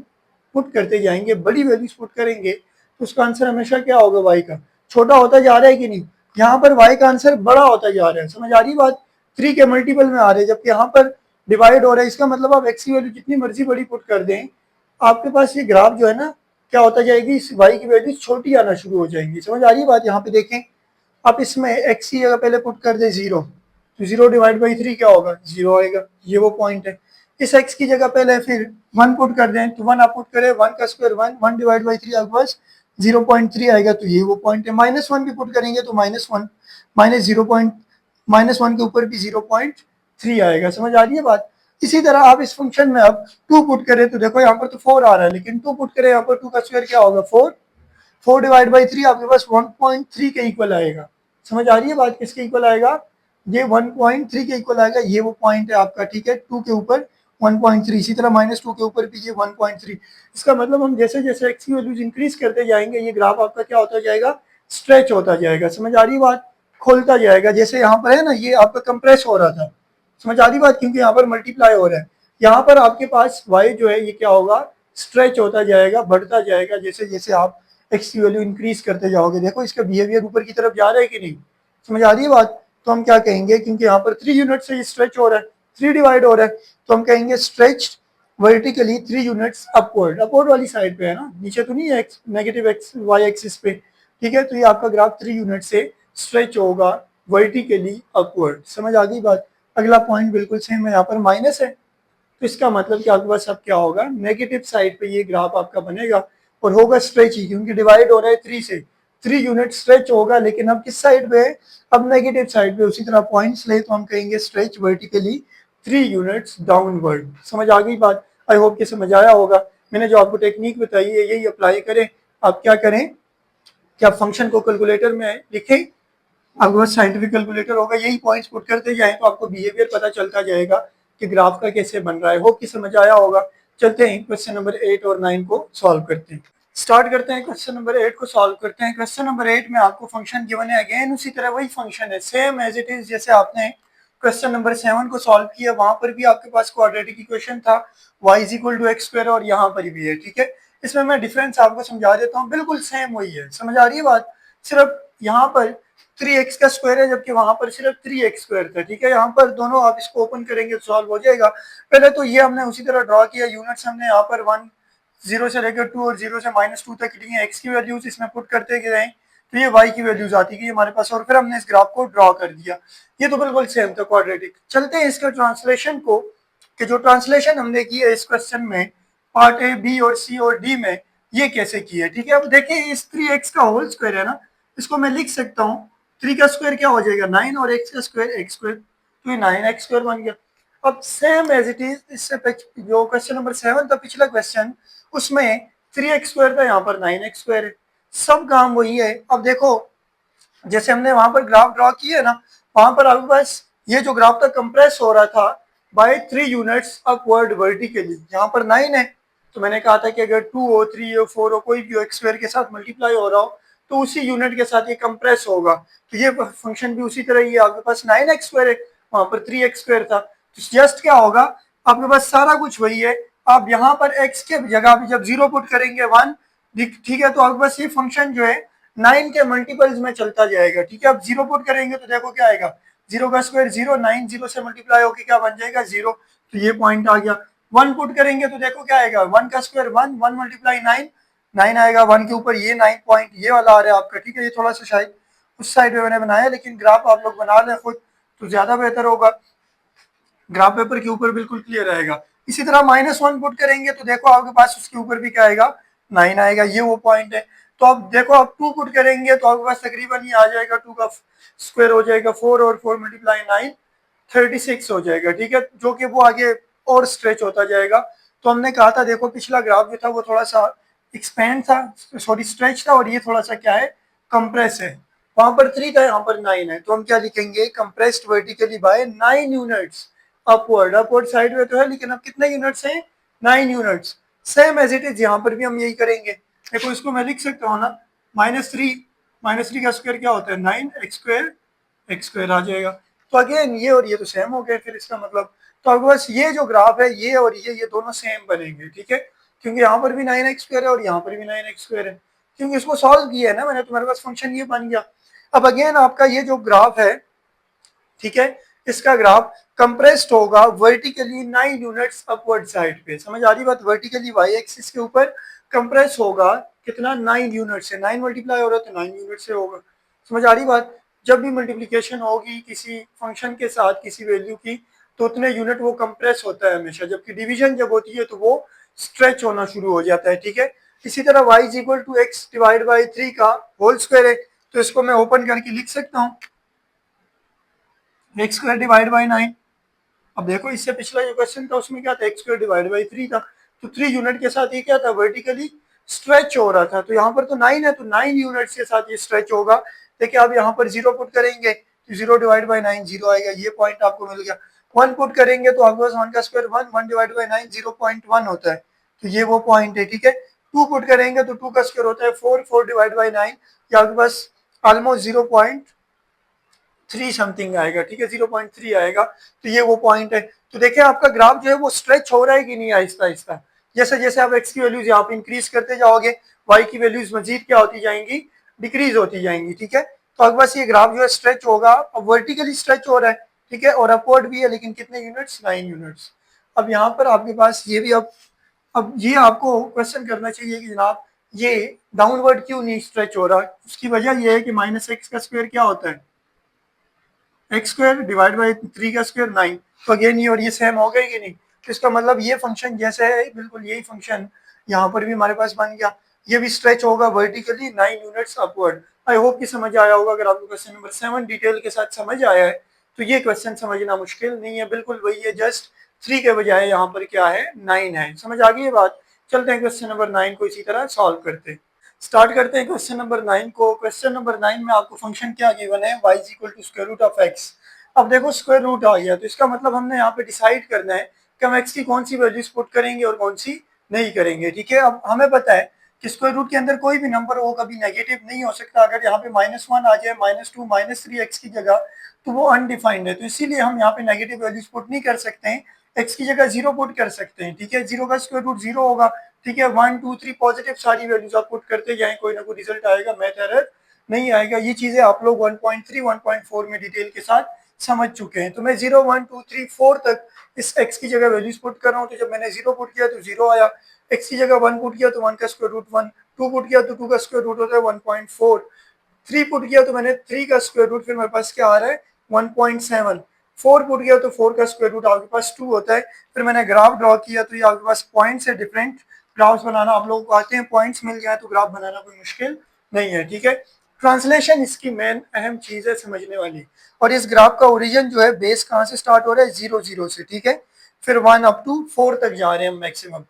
पुट करते जाएंगे, बड़ी वैल्यूज पुट करेंगे, तो उसका आंसर हमेशा क्या होगा? y का छोटा होता जा रहा है कि नहीं? यहाँ पर y का आंसर बड़ा होता जा रहा है। समझ आ रही बात? 3 के मल्टीपल में आ रहे हैं, जबकि यहाँ पर डिवाइड हो रहा है। इसका मतलब आप x की वैल्यू जितनी मर्जी बड़ी पुट कर दें, आपके पास ये ग्राफ जो है ना क्या होता जाएगी, इस y की वैल्यू छोटी आना शुरू हो जाएंगी। समझ आ रही है बात? यहाँ पे देखें आप इसमें x की जगह पहले पुट कर दे जीरो, तो जीरो डिवाइड बाई 3 क्या होगा? जीरो आएगा, ये वो पॉइंट है। इस x की जगह पहले फिर वन पुट कर दें, तो वन आप पुट करें, वन का square one, one divide by 3 आपके पास 0.3 आएगा, तो ये वो पॉइंट है। माइनस वन भी पुट करेंगे तो minus one, minus zero point, minus one के ऊपर भी 0.3 आएगा। समझ आ रही है बात? इसी तरह आप इस फंक्शन में अब टू पुट करें तो देखो यहाँ पर तो 4 आ रहा है, लेकिन टू पुट करें यहाँ पर, टू का स्क्वायर क्या होगा? 4, 4 डिवाइड बाई 3 आपके पास 1.3 के इक्वल आएगा। समझ आ रही है बात? किसके इक्वल आएगा? ये 1.3 के इक्वल आएगा, ये वो पॉइंट है आपका। ठीक है, 2 के ऊपर 1.3, इसी तरह माइनस टू के ऊपर भी ये 1.3। इसका मतलब हम जैसे जैसे एक्स की वैल्यूज इंक्रीज करते जाएंगे ये ग्राफ आपका क्या होता जाएगा? स्ट्रेच होता जाएगा। समझ आ रही बात? खोलता जाएगा। जैसे यहाँ पर है ना, ये आपका कंप्रेस हो रहा था। समझ आ रही बात? क्योंकि यहाँ पर मल्टीप्लाई हो रहा है, यहाँ पर आपके पास y जो है ये क्या होगा? स्ट्रेच होता जाएगा, बढ़ता जाएगा जैसे जैसे आप x की वैल्यू इंक्रीज करते जाओगे। देखो इसका बिहेवियर ऊपर की तरफ जा रहा है कि नहीं? समझ आ रही है बात? तो हम क्या कहेंगे, क्योंकि यहाँ पर 3 यूनिट से स्ट्रेच हो रहा है, 3 डिवाइड हो रहा है, तो हम कहेंगे stretch vertically 3 units upward, upward वाली साइड पे है ना, नीचे तो नहीं है नेगेटिव एक्स वाई एक्सिस पे। ठीक है, तो ये आपका ग्राफ 3 यूनिट से स्ट्रेच होगा वर्टिकली अपवर्ड। समझ आ गई बात? अगला पॉइंट बिल्कुल सेम है, यहाँ पर माइनस है, तो इसका मतलब कि आपके पास अब क्या होगा? नेगेटिव साइड पे ये ग्राफ आपका बनेगा और होगा स्ट्रेच ही, क्योंकि डिवाइड हो रहा है 3 से, 3 यूनिट स्ट्रेच होगा, लेकिन अब किस साइड पे है? अब नेगेटिव साइड पे। उसी तरह पॉइंट्स ले तो हम कहेंगे स्ट्रेच वर्टिकली 3 यूनिट्स डाउनवर्ड। समझ आ गई बात? आई होप कि समझ आया होगा। मैंने जो आपको टेक्निक बताई है यही अप्लाई करें। आप क्या करें कि आप फंक्शन को कैलकुलेटर में लिखें, आपके पास साइंटिफिक कैलकुलेटर होगा, यही पॉइंट्स पुट करते जाएं तो आपको बिहेवियर पता चलता जाएगा कि ग्राफ का कैसे बन रहा है। होप कि समझ आया होगा। चलते हैं क्वेश्चन नंबर 8 और 9 को सॉल्व करते हैं। स्टार्ट करते हैं क्वेश्चन नंबर 8 को सॉल्व करते हैं। क्वेश्चन नंबर 8 में आपको फंक्शन गिवन है, अगेन उसी तरह वही फंक्शन है, सेम एज इट इज जैसे आपने क्वेश्चन नंबर 7 को सॉल्व किया, वहां पर भी आपके पास क्वाड्रेटिक इक्वेशन था y is equal to x square, और यहाँ पर भी है। ठीक है, इसमें मैं डिफरेंस आपको समझा देता हूँ, बिल्कुल सेम वही है। समझ आ रही है बात? सिर्फ यहाँ पर 3x का स्क्वायर है, जबकि वहां पर सिर्फ 3x स्क्वायर था। ठीक है, यहाँ पर दोनों आप इसको ओपन करेंगे तो सॉल्व हो जाएगा। पहले तो ये हमने उसी तरह ड्रॉ किया, यूनिट्स हमने यहाँ पर 1 0 से लेकर 2 और 0 से -2 तक ली है, x की वैल्यूज इसमें पुट करते गए तो ये y की वैल्यूज आती गई हमारे पास, और फिर हमने इस ग्राफ को ड्रॉ कर दिया। ये तो बिल्कुल सेम था क्वाड्रेटिक। चलते हैं इसके ट्रांसलेशन को, कि जो ट्रांसलेशन हमने की है इस क्वेश्चन में पार्ट ए, बी और सी और डी में, ये कैसे की है। ठीक है, अब देखिए इस 3x का होल स्क्वायर है ना, इसको मैं लिख सकता हूँ 3 का स्क्वायर क्या हो जाएगा 9, और x का स्क्वायर एक्स स्क्वायर, तो ये 9x स्क्वायर बन गया। अब सेम एज इट इज इससे जो क्वेश्चन नंबर 7 था पिछला क्वेश्चन, उसमें 3x स्क्वायर था, यहाँ पर 9x स्क्वायर है, सब काम वही है। अब देखो जैसे हमने वहां पर ग्राफ ड्रॉ किया है ना, वहां पर आपके पास ये जो ग्राफ था कंप्रेस हो रहा था, बाय 3 यूनिट्स अपवर्ड वर्टिकली। यहाँ पर 9 है, तो मैंने कहा था कि अगर 2 हो, 3 हो, 4 हो, कोई भी हो, एक्स स्क्वायर के साथ मल्टीप्लाई हो रहा हो तो उसी यूनिट के साथ ये कंप्रेस होगा। तो ये फंक्शन भी उसी तरह ही है, आपके पास 9x² है, वहां पर 3x² था, तो जस्ट क्या होगा, आपके पास सारा कुछ वही है। आप यहाँ पर x के जगह पे जब 0 पुट करेंगे 1, ठीक है, तो आपके पास ये फंक्शन जो है 9 के मल्टीपल्स में चलता जाएगा। ठीक है, अब 0 पुट करेंगे तो देखो क्या आएगा, 0 का स्क्वायर 0, 9 0 से मल्टीप्लाई होकर क्या बन जाएगा 0, तो ये पॉइंट आ गया। 1 पुट करेंगे तो देखो क्या आएगा, 1 का स्क्वायर 1, 1 मल्टीप्लाई 9, 9 आएगा, 1 के ऊपर ये 9 पॉइंट ये वाला आ रहा है आपका। ठीक है, ये थोड़ा सा शायद उस साइड में मैंने बनाया, लेकिन ग्राफ आप लोग बना लें खुद तो ज्यादा बेहतर होगा, ग्राफ पेपर के ऊपर बिल्कुल क्लियर आएगा। इसी तरह -1 पुट करेंगे तो देखो आपके पास उसके ऊपर भी क्या आएगा, 9 आएगा, ये वो पॉइंट है। तो अब देखो आप 2 पुट करेंगे तो आपके पास तकरीबन ये आ जाएगा, 2 का स्क्वायर हो जाएगा 4 और 4 मल्टीप्लाई 9 36 हो जाएगा। ठीक है, जो कि वो आगे और स्ट्रेच होता जाएगा। तो हमने कहा था देखो पिछला ग्राफ जो था वो थोड़ा सा एक्सपेंड था, सॉरी स्ट्रेच था, और ये थोड़ा सा क्या है, कंप्रेस है। वहां पर 3 था, यहाँ पर 9 है, तो हम क्या लिखेंगे, compressed vertically by 9 units upward. Upward side में तो है, लेकिन अब कितने यूनिट्स हैं, 9 units. Same as it is यहाँ पर भी हम यही करेंगे। देखो इसको मैं लिख सकता हूँ ना, -3 का स्क्वायर क्या होता है, 9x², x² आ जाएगा। तो अगेन ये और ये तो सेम हो गए, फिर इसका मतलब तो आपके पास ये जो ग्राफ है ये और ये दोनों सेम बनेंगे। ठीक है, क्योंकि यहाँ पर भी 9x² है और यहाँ पर भी 9x² है, क्योंकि इसको सॉल्व किया है ना मैंने, तुम्हारे पास फंक्शन ये बन गया। अब अगेन आपका ये जो ग्राफ है, ठीक है, इसका ग्राफ कंप्रेस्ड होगा वर्टिकली 9 यूनिट्स अपवर्ड साइड पे। समझ आ रही बात, वर्टिकली वाई एक्सिस के ऊपर कंप्रेस होगा कितना, 9 यूनिट से, 9 मल्टीप्लाई हो रहा है तो 9 यूनिट से होगा। समझ आ रही बात, जब भी मल्टीप्लीकेशन होगी किसी फंक्शन के साथ किसी वैल्यू की तो उतने यूनिट वो कंप्रेस होता है हमेशा, जबकि डिवीजन जब होती है तो वो स्ट्रेच होना शुरू हो जाता है। ठीक है, इसी तरह y is equal to x divide by 3 का होल स्क्वायर है, तो इसको मैं ओपन करके लिख सकता हूँ, x² डिवाइड बाई 9। अब देखो इससे पिछला जो क्वेश्चन था उसमें क्या था, x² डिवाइड बाई 3 था, तो 3 यूनिट के साथ ये क्या था, वर्टिकली स्ट्रेच हो रहा था। तो यहाँ पर तो 9 है, तो 9 यूनिट्स के साथ ये स्ट्रेच होगा। देखिए अब यहाँ पर 0 पुट करेंगे तो 0 डिवाइड बाई 9 0 आएगा, ये पॉइंट आपको मिल गया। 1 पुट करेंगे तो आपके पास 1 का स्क्वायर 1, 1 डिवाइड बाई 9 0.1 होता है, तो ये वो पॉइंट है। ठीक है, 2 पुट करेंगे तो 2 का स्क्वायर होता है 4, 4 डिवाइड बाई 9, ये आपके पास ऑलमोस्ट 0.3 समथिंग आएगा। ठीक है, 0.3 आएगा, तो ये वो पॉइंट है। तो देखिए आपका ग्राफ जो है वो स्ट्रेच हो रहा है कि नहीं, आहिस्ता आहिस्ता, जैसे जैसे आप एक्स की वैल्यूज यहाँ पे इंक्रीज करते जाओगे, वाई की वैल्यूज मजीद क्या होती जाएंगी, डिक्रीज होती जाएंगी। ठीक है, तो आपके पास ये ग्राफ जो है स्ट्रेच होगा, अब वर्टिकली स्ट्रेच हो रहा है। ठीक है, और अपवर्ड भी है, लेकिन कितने यूनिट्स, 9 यूनिट्स। अब यहाँ पर आपके पास ये भी, अब ये आपको क्वेश्चन करना चाहिए कि जनाब ये डाउनवर्ड क्यों नहीं स्ट्रेच हो रहा। उसकी वजह ये है कि -x का स्क्वायर क्या होता है, x² डिवाइड बाई 3 का स्क्वायर 9, तो अगेन ये और ये सेम हो गए कि नहीं। तो इसका मतलब ये फंक्शन जैसे है बिल्कुल यही फंक्शन यहाँ पर भी हमारे पास बन गया, ये भी स्ट्रेच होगा vertically 9 units upward. I hope कि समझ आया होगा। अगर आपको क्वेश्चन नंबर 7 डिटेल के साथ समझ आया है तो ये क्वेश्चन समझना मुश्किल नहीं है, बिल्कुल वही है, जस्ट 3 के बजाय यहाँ पर क्या है, 9 है। समझ आ गई ये बात। चलते हैं क्वेश्चन नंबर 9 को इसी तरह सॉल्व करते हैं। स्टार्ट करते हैं क्वेश्चन नंबर 9 को। क्वेश्चन नंबर 9 में आपको फंक्शन क्या गिवन है, y is equal to square root of x। अब देखो स्क्वायर रूट आ गया, तो इसका मतलब हमने यहाँ पे डिसाइड करना है कि हम x की कौन सी वैल्यूज पुट करेंगे और कौन सी नहीं करेंगे। ठीक है, अब हमें पता है कि स्क्वायर रूट के अंदर कोई भी नंबर वो कभी नेगेटिव नहीं हो सकता। अगर यहाँ पे -1 आ जाए, -2, -3 x की जगह, तो वो अनडिफाइंड है, तो इसीलिए हम यहाँ पे नेगेटिव वैल्यूज पुट नहीं कर सकते हैं, x की जगह 0 पुट कर सकते हैं। ठीक है, 0 का स्क्वायर रूट 0 होगा। ठीक है, 1, 2, 3 पॉजिटिव सारी वैल्यूज आप पुट करते जाएं, कोई ना कोई रिजल्ट आएगा, मैथ एरर नहीं आएगा। ये चीजें आप लोग 1.3, 1.4 में डिटेल के साथ समझ चुके हैं। तो मैं 0, 1, 2, 3, 4 तक इस x की जगह वैल्यूज पुट कर रहा हूँ, तो जब मैंने 0 पुट किया तो 0 आया, x की जगह 1 पुट किया तो 1 का स्क्वायर रूट 1, 2 पुट किया तो 2 का स्क्वायर रूट होता है 1.4, 3 पुट किया तो मैंने 3 का स्क्वायर रूट, फिर मेरे पास क्या आ रहा है 1.7, 4 पुट किया तो 4 का स्क्वायर रूट आपके पास 2 होता है। फिर मैंने ग्राफ ड्रॉ किया तो ये आपके पास पॉइंट्स है, डिफरेंट ग्राफ्स बनाना आप लोगों को आते हैं, पॉइंट्स मिल जाए तो ग्राफ बनाना कोई मुश्किल नहीं है। ठीक है, ट्रांसलेशन इसकी मेन अहम चीज है समझने वाली। और इस ग्राफ का ओरिजिन जो है, बेस कहाँ से स्टार्ट हो रहा है, 0, 0 से। ठीक है, फिर 1 अप टू 4 तक जा रहे हैं मैक्सिमम।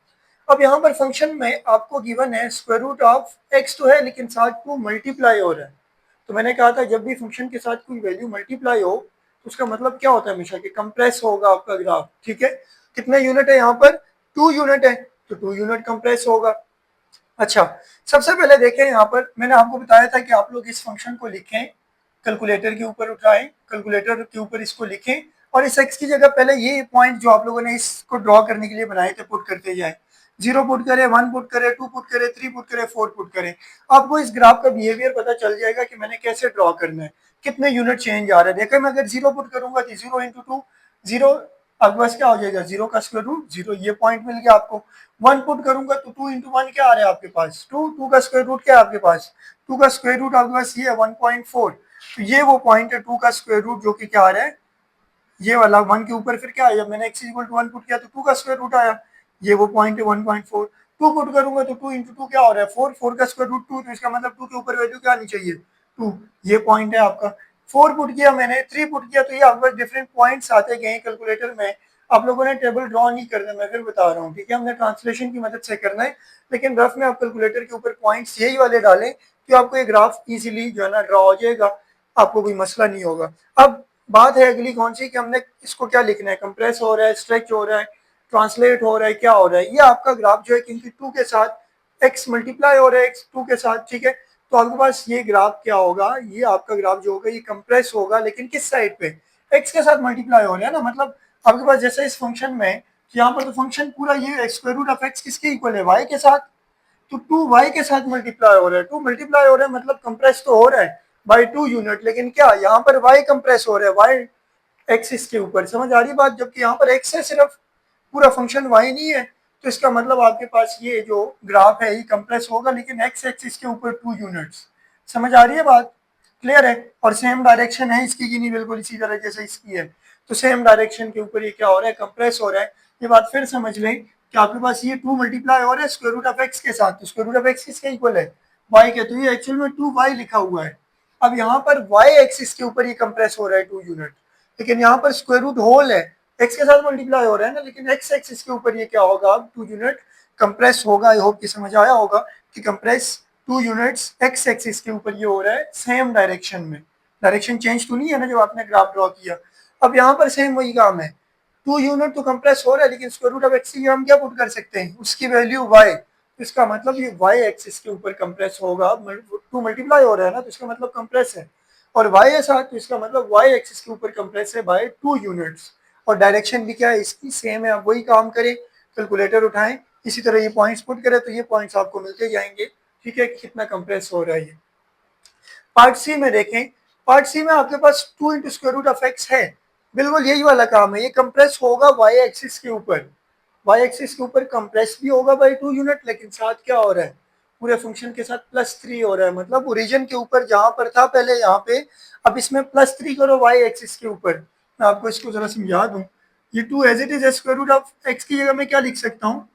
अब यहाँ पर फंक्शन में आपको गिवन है स्क्वायर रूट ऑफ x तो है, लेकिन साथ 2 मल्टीप्लाई हो रहा है। तो मैंने कहा था जब भी फंक्शन के साथ कोई वैल्यू मल्टीप्लाई हो तो उसका मतलब क्या होता है हमेशा कि कंप्रेस होगा आपका ग्राफ, ठीक है। कितने यूनिट है यहाँ पर, 2 यूनिट है, तो 2 यूनिट कंप्रेस होगा। अच्छा, सबसे पहले देखें यहाँ पर मैंने आपको बताया था कि आप लोग इस फंक्शन को लिखें, कैलकुलेटर के ऊपर उठाएं, कैलकुलेटर के ऊपर इसको लिखें और इस x की जगह पहले ये पॉइंट जो आप लोगों ने इसको ड्रॉ करने के लिए बनाए थे पुट करते जाए। 0 पुट करें, 1 पुट करें, 2 पुट करें, 3 पुट करें, 4 पुट करें। आपको इस ग्राफ का बिहेवियर पता चल जाएगा कि मैंने कैसे ड्रॉ करना है, कितने यूनिट चेंज आ रहे हैं। देखो मैं अगर 0 पुट करूंगा तो 0 इंटू 2 0, आपके पास क्या हो जाएगा 0 का स्क्वायर रूट 0, ये पॉइंट मिल गया आपको। 1 पुट करूंगा तो 2 इंटू 1 क्या आ रहा है आपके पास 2, 2 का स्क्वायर रूट क्या है आपके पास 2 का स्क्वायर रूट आपके पास ये है 1.4। तो ये वो पॉइंट है 2 का स्क्वायर रूट जो कि क्या आ रहा है ये वाला 1 के ऊपर फिर क्या आया, मैंने x इक्वल टू 1 पुट किया तो 2 का स्क्वायर रूट आया, ये वो पॉइंट है 1.4। 2 पुट करूंगा तो 2 इंटू 2 क्या हो रहा है 4, 4 का स्क्वायर रूट 2, तो इसका मतलब 2 के ऊपर वैल्यू क्या आनी चाहिए 2, ये पॉइंट है आपका। 4 पुट किया मैंने, 3 पुट किया, तो ये आपके पास डिफरेंट पॉइंट्स आते गए कैलकुलेटर में। आप लोगों ने टेबल ड्रॉ नहीं करना, मैं फिर बता रहा हूँ, ठीक है, हमने ट्रांसलेशन की मदद से करना है, लेकिन रफ में आप कैलकुलेटर के ऊपर पॉइंट्स यही वाले डालें कि आपको ये ग्राफ इजीली जो है ना ड्रॉ हो जाएगा, आपको कोई मसला नहीं होगा। अब बात है अगली कौन सी कि हमने इसको क्या लिखना है, कंप्रेस हो रहा है, स्ट्रेच हो रहा है, ट्रांसलेट हो रहा है, क्या हो रहा है। ये आपका ग्राफ जो है क्योंकि 2 के साथ x मल्टीप्लाई हो रहा है x 2 के साथ, ठीक है, तो आपके पास ये ग्राफ क्या होगा, ये आपका ग्राफ जो होगा ये कंप्रेस होगा, लेकिन किस साइड पे x के साथ मल्टीप्लाई हो रहा है ना, मतलब आपके पास जैसे इस फंक्शन में यहाँ पर तो फंक्शन पूरा ये स्क्वायर रूट ऑफ x किसके इक्वल है y के साथ, तो 2y के साथ मल्टीप्लाई हो रहा है, 2 मल्टीप्लाई हो रहा है मतलब कंप्रेस तो हो रहा है बाई 2 यूनिट, लेकिन क्या यहाँ पर y कंप्रेस हो रहा है y एक्सिस के ऊपर, समझ आ रही बात, जबकि यहाँ पर x है सिर्फ, पूरा फंक्शन y नहीं है, तो इसका मतलब आपके पास ये जो ग्राफ है ये कंप्रेस होगा लेकिन x एक्सिस के ऊपर 2 यूनिट्स, समझ आ रही है बात, क्लियर है। और सेम डायरेक्शन है इसकी कि नहीं, बिल्कुल इसी तरह जैसे इसकी है, तो सेम डायरेक्शन के ऊपर ये क्या हो रहा है कंप्रेस हो रहा है। ये बात फिर समझ लें कि आपके पास ये 2 मल्टीप्लाई हो रहा है स्क्वायर रूट ऑफ एक्स के साथ, तो स्क्वायर रूट ऑफ एक्स किसके इक्वल है y के, तो ये एक्चुअल में 2y लिखा हुआ है। अब यहाँ पर y एक्सिस के ऊपर ये कंप्रेस हो रहा है 2 यूनिट, लेकिन यहाँ पर स्क्वायर रूट होल है, x के साथ मल्टीप्लाई हो रहा है ना, लेकिन x एक्सिस के ऊपर ये क्या होगा अब 2 यूनिट कंप्रेस होगा। आई होप कि समझ आया होगा कि कंप्रेस 2 यूनिट्स x एक्सिस के ऊपर ये हो रहा है सेम डायरेक्शन में, डायरेक्शन चेंज तो नहीं है ना जब आपने ग्राफ ड्रॉ किया। अब यहाँ पर सेम वही काम है, 2 यूनिट तो कंप्रेस हो रहा है लेकिन स्क्वायर रूट ऑफ एक्स की हम क्या पुट कर सकते हैं उसकी वैल्यू y, इसका मतलब ये y एक्सिस के ऊपर कंप्रेस होगा, 2 मल्टीप्लाई हो रहा है ना तो इसका मतलब कंप्रेस है, और y है साथ तो इसका मतलब y एक्सिस के ऊपर कंप्रेस है बाय 2 यूनिट्स, और डायरेक्शन भी क्या है इसकी सेम है। आप वही काम करें, कैलकुलेटर उठाएं, इसी तरह ये पॉइंट्स पुट करें तो ये पॉइंट्स आपको मिलते जाएंगे, ठीक है, कितना कंप्रेस हो रहा है ये। पार्ट सी में देखें, पार्ट सी में आपके पास 2 into square root of x है, बिल्कुल यही वाला काम है, ये कंप्रेस होगा वाई एक्सिस के ऊपर, वाई एक्सिस के ऊपर कंप्रेस भी होगा बाई 2 यूनिट, लेकिन साथ क्या हो रहा है पूरे फंक्शन के साथ +3 हो रहा है, मतलब ओरिजिन के ऊपर जहां पर था पहले यहाँ पे, अब इसमें +3 करो वाई एक्सिस के ऊपर। मैं आपको इसको जरा समझा दूं, ये 2 as it is square root of x की जगह मैं क्या लिख सकता हूँ,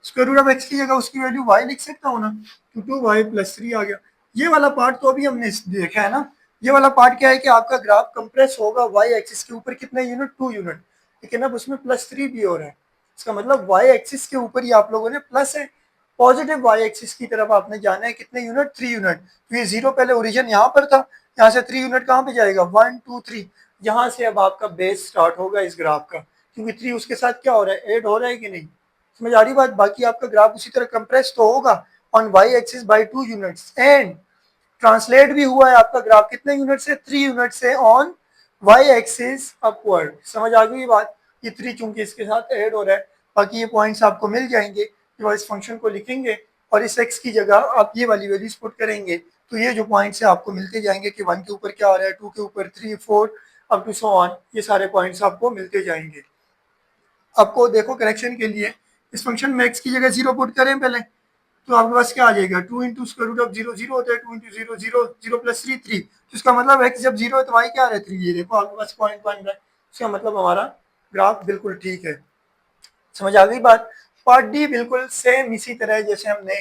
स्क्वायर रूट ऑफ एक्स की जगह उसकी वैल्यू y लिख सकता हूँ ना, तो 2y+3 आ गया। ये वाला पार्ट तो अभी हमने देखा है ना, ये वाला पार्ट क्या है कि आपका ग्राफ कंप्रेस होगा y एक्सिस के ऊपर कितने यूनिट 2 यूनिट, लेकिन अब उसमें +3 भी हो रहा है, इसका मतलब y एक्सिस के ऊपर ही आप लोगों ने प्लस है, पॉजिटिव y एक्सिस की तरफ आपने जाना है, कितने यूनिट 3 यूनिट, तो ये 0 पहले ओरिजिन यहाँ पर था, यहाँ से 3 यूनिट कहाँ पे जाएगा 1 2 3, यहाँ से अब आपका बेस स्टार्ट होगा इस ग्राफ का, क्योंकि 3 उसके साथ क्या हो रहा है ऐड हो रहा है कि नहीं, समझ आ रही बात। बाकी आपका ग्राफ उसी तरह कंप्रेस तो होगा on Y axis by 2 units, and translate भी हुआ है आपका ग्राफ कितने यूनिट से 3 यूनिट से ऑन वाई एक्सिस अपवर्ड, समझ आ गई बात। ये 3 चूंकि इसके साथ ऐड हो रहा है, बाकी ये पॉइंट्स आपको मिल जाएंगे जब इस फंक्शन को लिखेंगे और इस एक्स की जगह आप ये वाली वैल्यूज पुट करेंगे, तो ये जो पॉइंट्स है आपको मिलते जाएंगे कि 1 के ऊपर क्या आ रहा है, 2 के ऊपर 3 4 अप टू सो ऑन, ये सारे पॉइंट्स आपको मिलते जाएंगे। आपको देखो करेक्शन के लिए इस फंक्शन में x की जगह 0 पुट करें पहले, तो आपके पास क्या आ जाएगा 2 इंटू स्क्वायर रूट ऑफ 0 0 होता है, 2 इंटू 0 0 0 प्लस 3 3, तो इसका मतलब x जब 0 है तो y क्या आ रहा है 3, ये देखो आपके पास पॉइंट बन रहा है, इसका मतलब हमारा ग्राफ बिल्कुल ठीक है, समझ आ गई बात। पार्ट डी बिल्कुल सेम इसी तरह जैसे हमने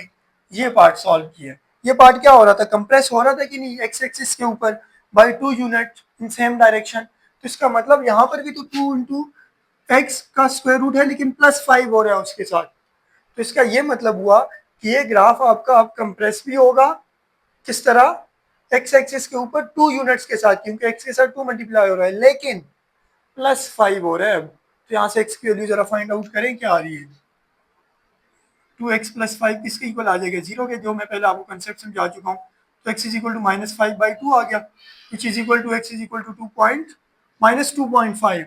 ये पार्ट सॉल्व किया, ये पार्ट क्या हो रहा था कंप्रेस हो रहा था कि नहीं एक्स एक्सिस के ऊपर by 2 unit in same direction, तो इसका मतलब यहाँ पर भी तो 2 इंटू एक्स का स्क्वायर रूट है लेकिन +5 हो रहा है उसके साथ, तो इसका ये मतलब हुआ कि ये ग्राफ आपका अब कंप्रेस भी होगा, किस तरह एक्स एक्सिस के ऊपर 2 यूनिट्स के साथ, क्योंकि एक्स के साथ 2 मल्टीप्लाई हो रहा है, लेकिन +5 हो रहा है। तो यहाँ से एक्स की वैल्यू जरा फाइंड आउट करें क्या आ रही है। 2x + 5 किसके इक्वल आ जाएगा, 0 के, जो मैं पहले आपको कंसेप्ट समझा चुका हूँ। तो x = -5/2 आ गया, which is equal to x = 2.5।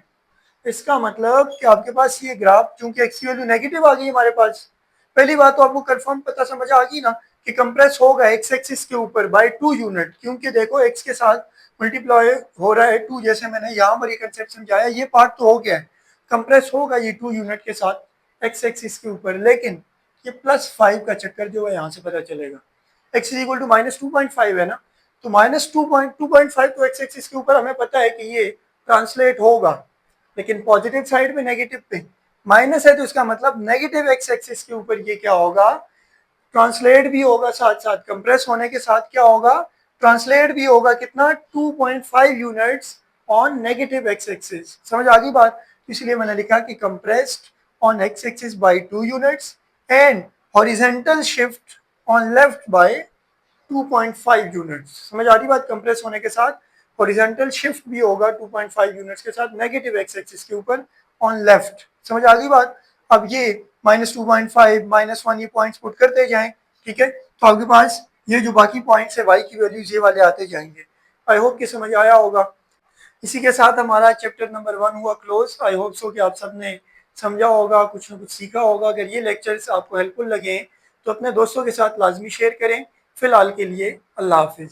इसका मतलब कि आपके पास ये ग्राफ, चूंकि x की वैल्यू नेगेटिव आ गई हमारे पास, पहली बात तो आपको कंफर्म पता समझ आ गई ना कि कंप्रेस होगा x एक्सिस के ऊपर बाय 2 यूनिट, क्योंकि देखो x के साथ मल्टीप्लाई हो रहा है 2, जैसे मैंने यहाँ पर ये कंसेप्ट समझाया, ये पार्ट तो हो गया है, कंप्रेस होगा ये 2 यूनिट के साथ x एक्सिस के ऊपर, लेकिन ये +5 का चक्कर जो है यहाँ से पता चलेगा। x = -2.5 है ना, तो -2.5 तो x एक्सिस के ऊपर हमें पता है कि ये ट्रांसलेट होगा, लेकिन पॉजिटिव साइड में नेगेटिव पे माइनस है, तो इसका मतलब नेगेटिव एक्स एक्सिस के ऊपर ये क्या होगा, ट्रांसलेट भी होगा, साथ साथ कंप्रेस होने के साथ क्या होगा, ट्रांसलेट भी होगा, कितना, 2.5 units on negative x axis. समझ आ गई बात। इसलिए मैंने लिखा कि compressed on x axis by 2 units and horizontal shift on left by 2.5 units. समझ आ रही बात, कंप्रेस होने के साथ हॉरिजॉन्टल शिफ्ट भी होगा 2.5 यूनिट्स के साथ नेगेटिव एक्स एक्सिस के ऊपर ऑन लेफ्ट। समझ आ गई बात। अब ये -2.5 -1 ये पॉइंट्स पुट करते जाएं, ठीक है, तो आपके पास ये जो बाकी पॉइंट्स है y की वैल्यूज ये वाले आते जाएंगे। आई होप कि समझ आया होगा। इसी के साथ हमारा चैप्टर नंबर 1 हुआ क्लोज। आई होप सो कि आप सबने समझा होगा, कुछ ना कुछ सीखा होगा। अगर ये लेक्चर्स आपको हेल्पफुल लगे तो अपने दोस्तों के साथ लाजमी शेयर करें। फिलहाल के लिए अल्लाह हाफिज़।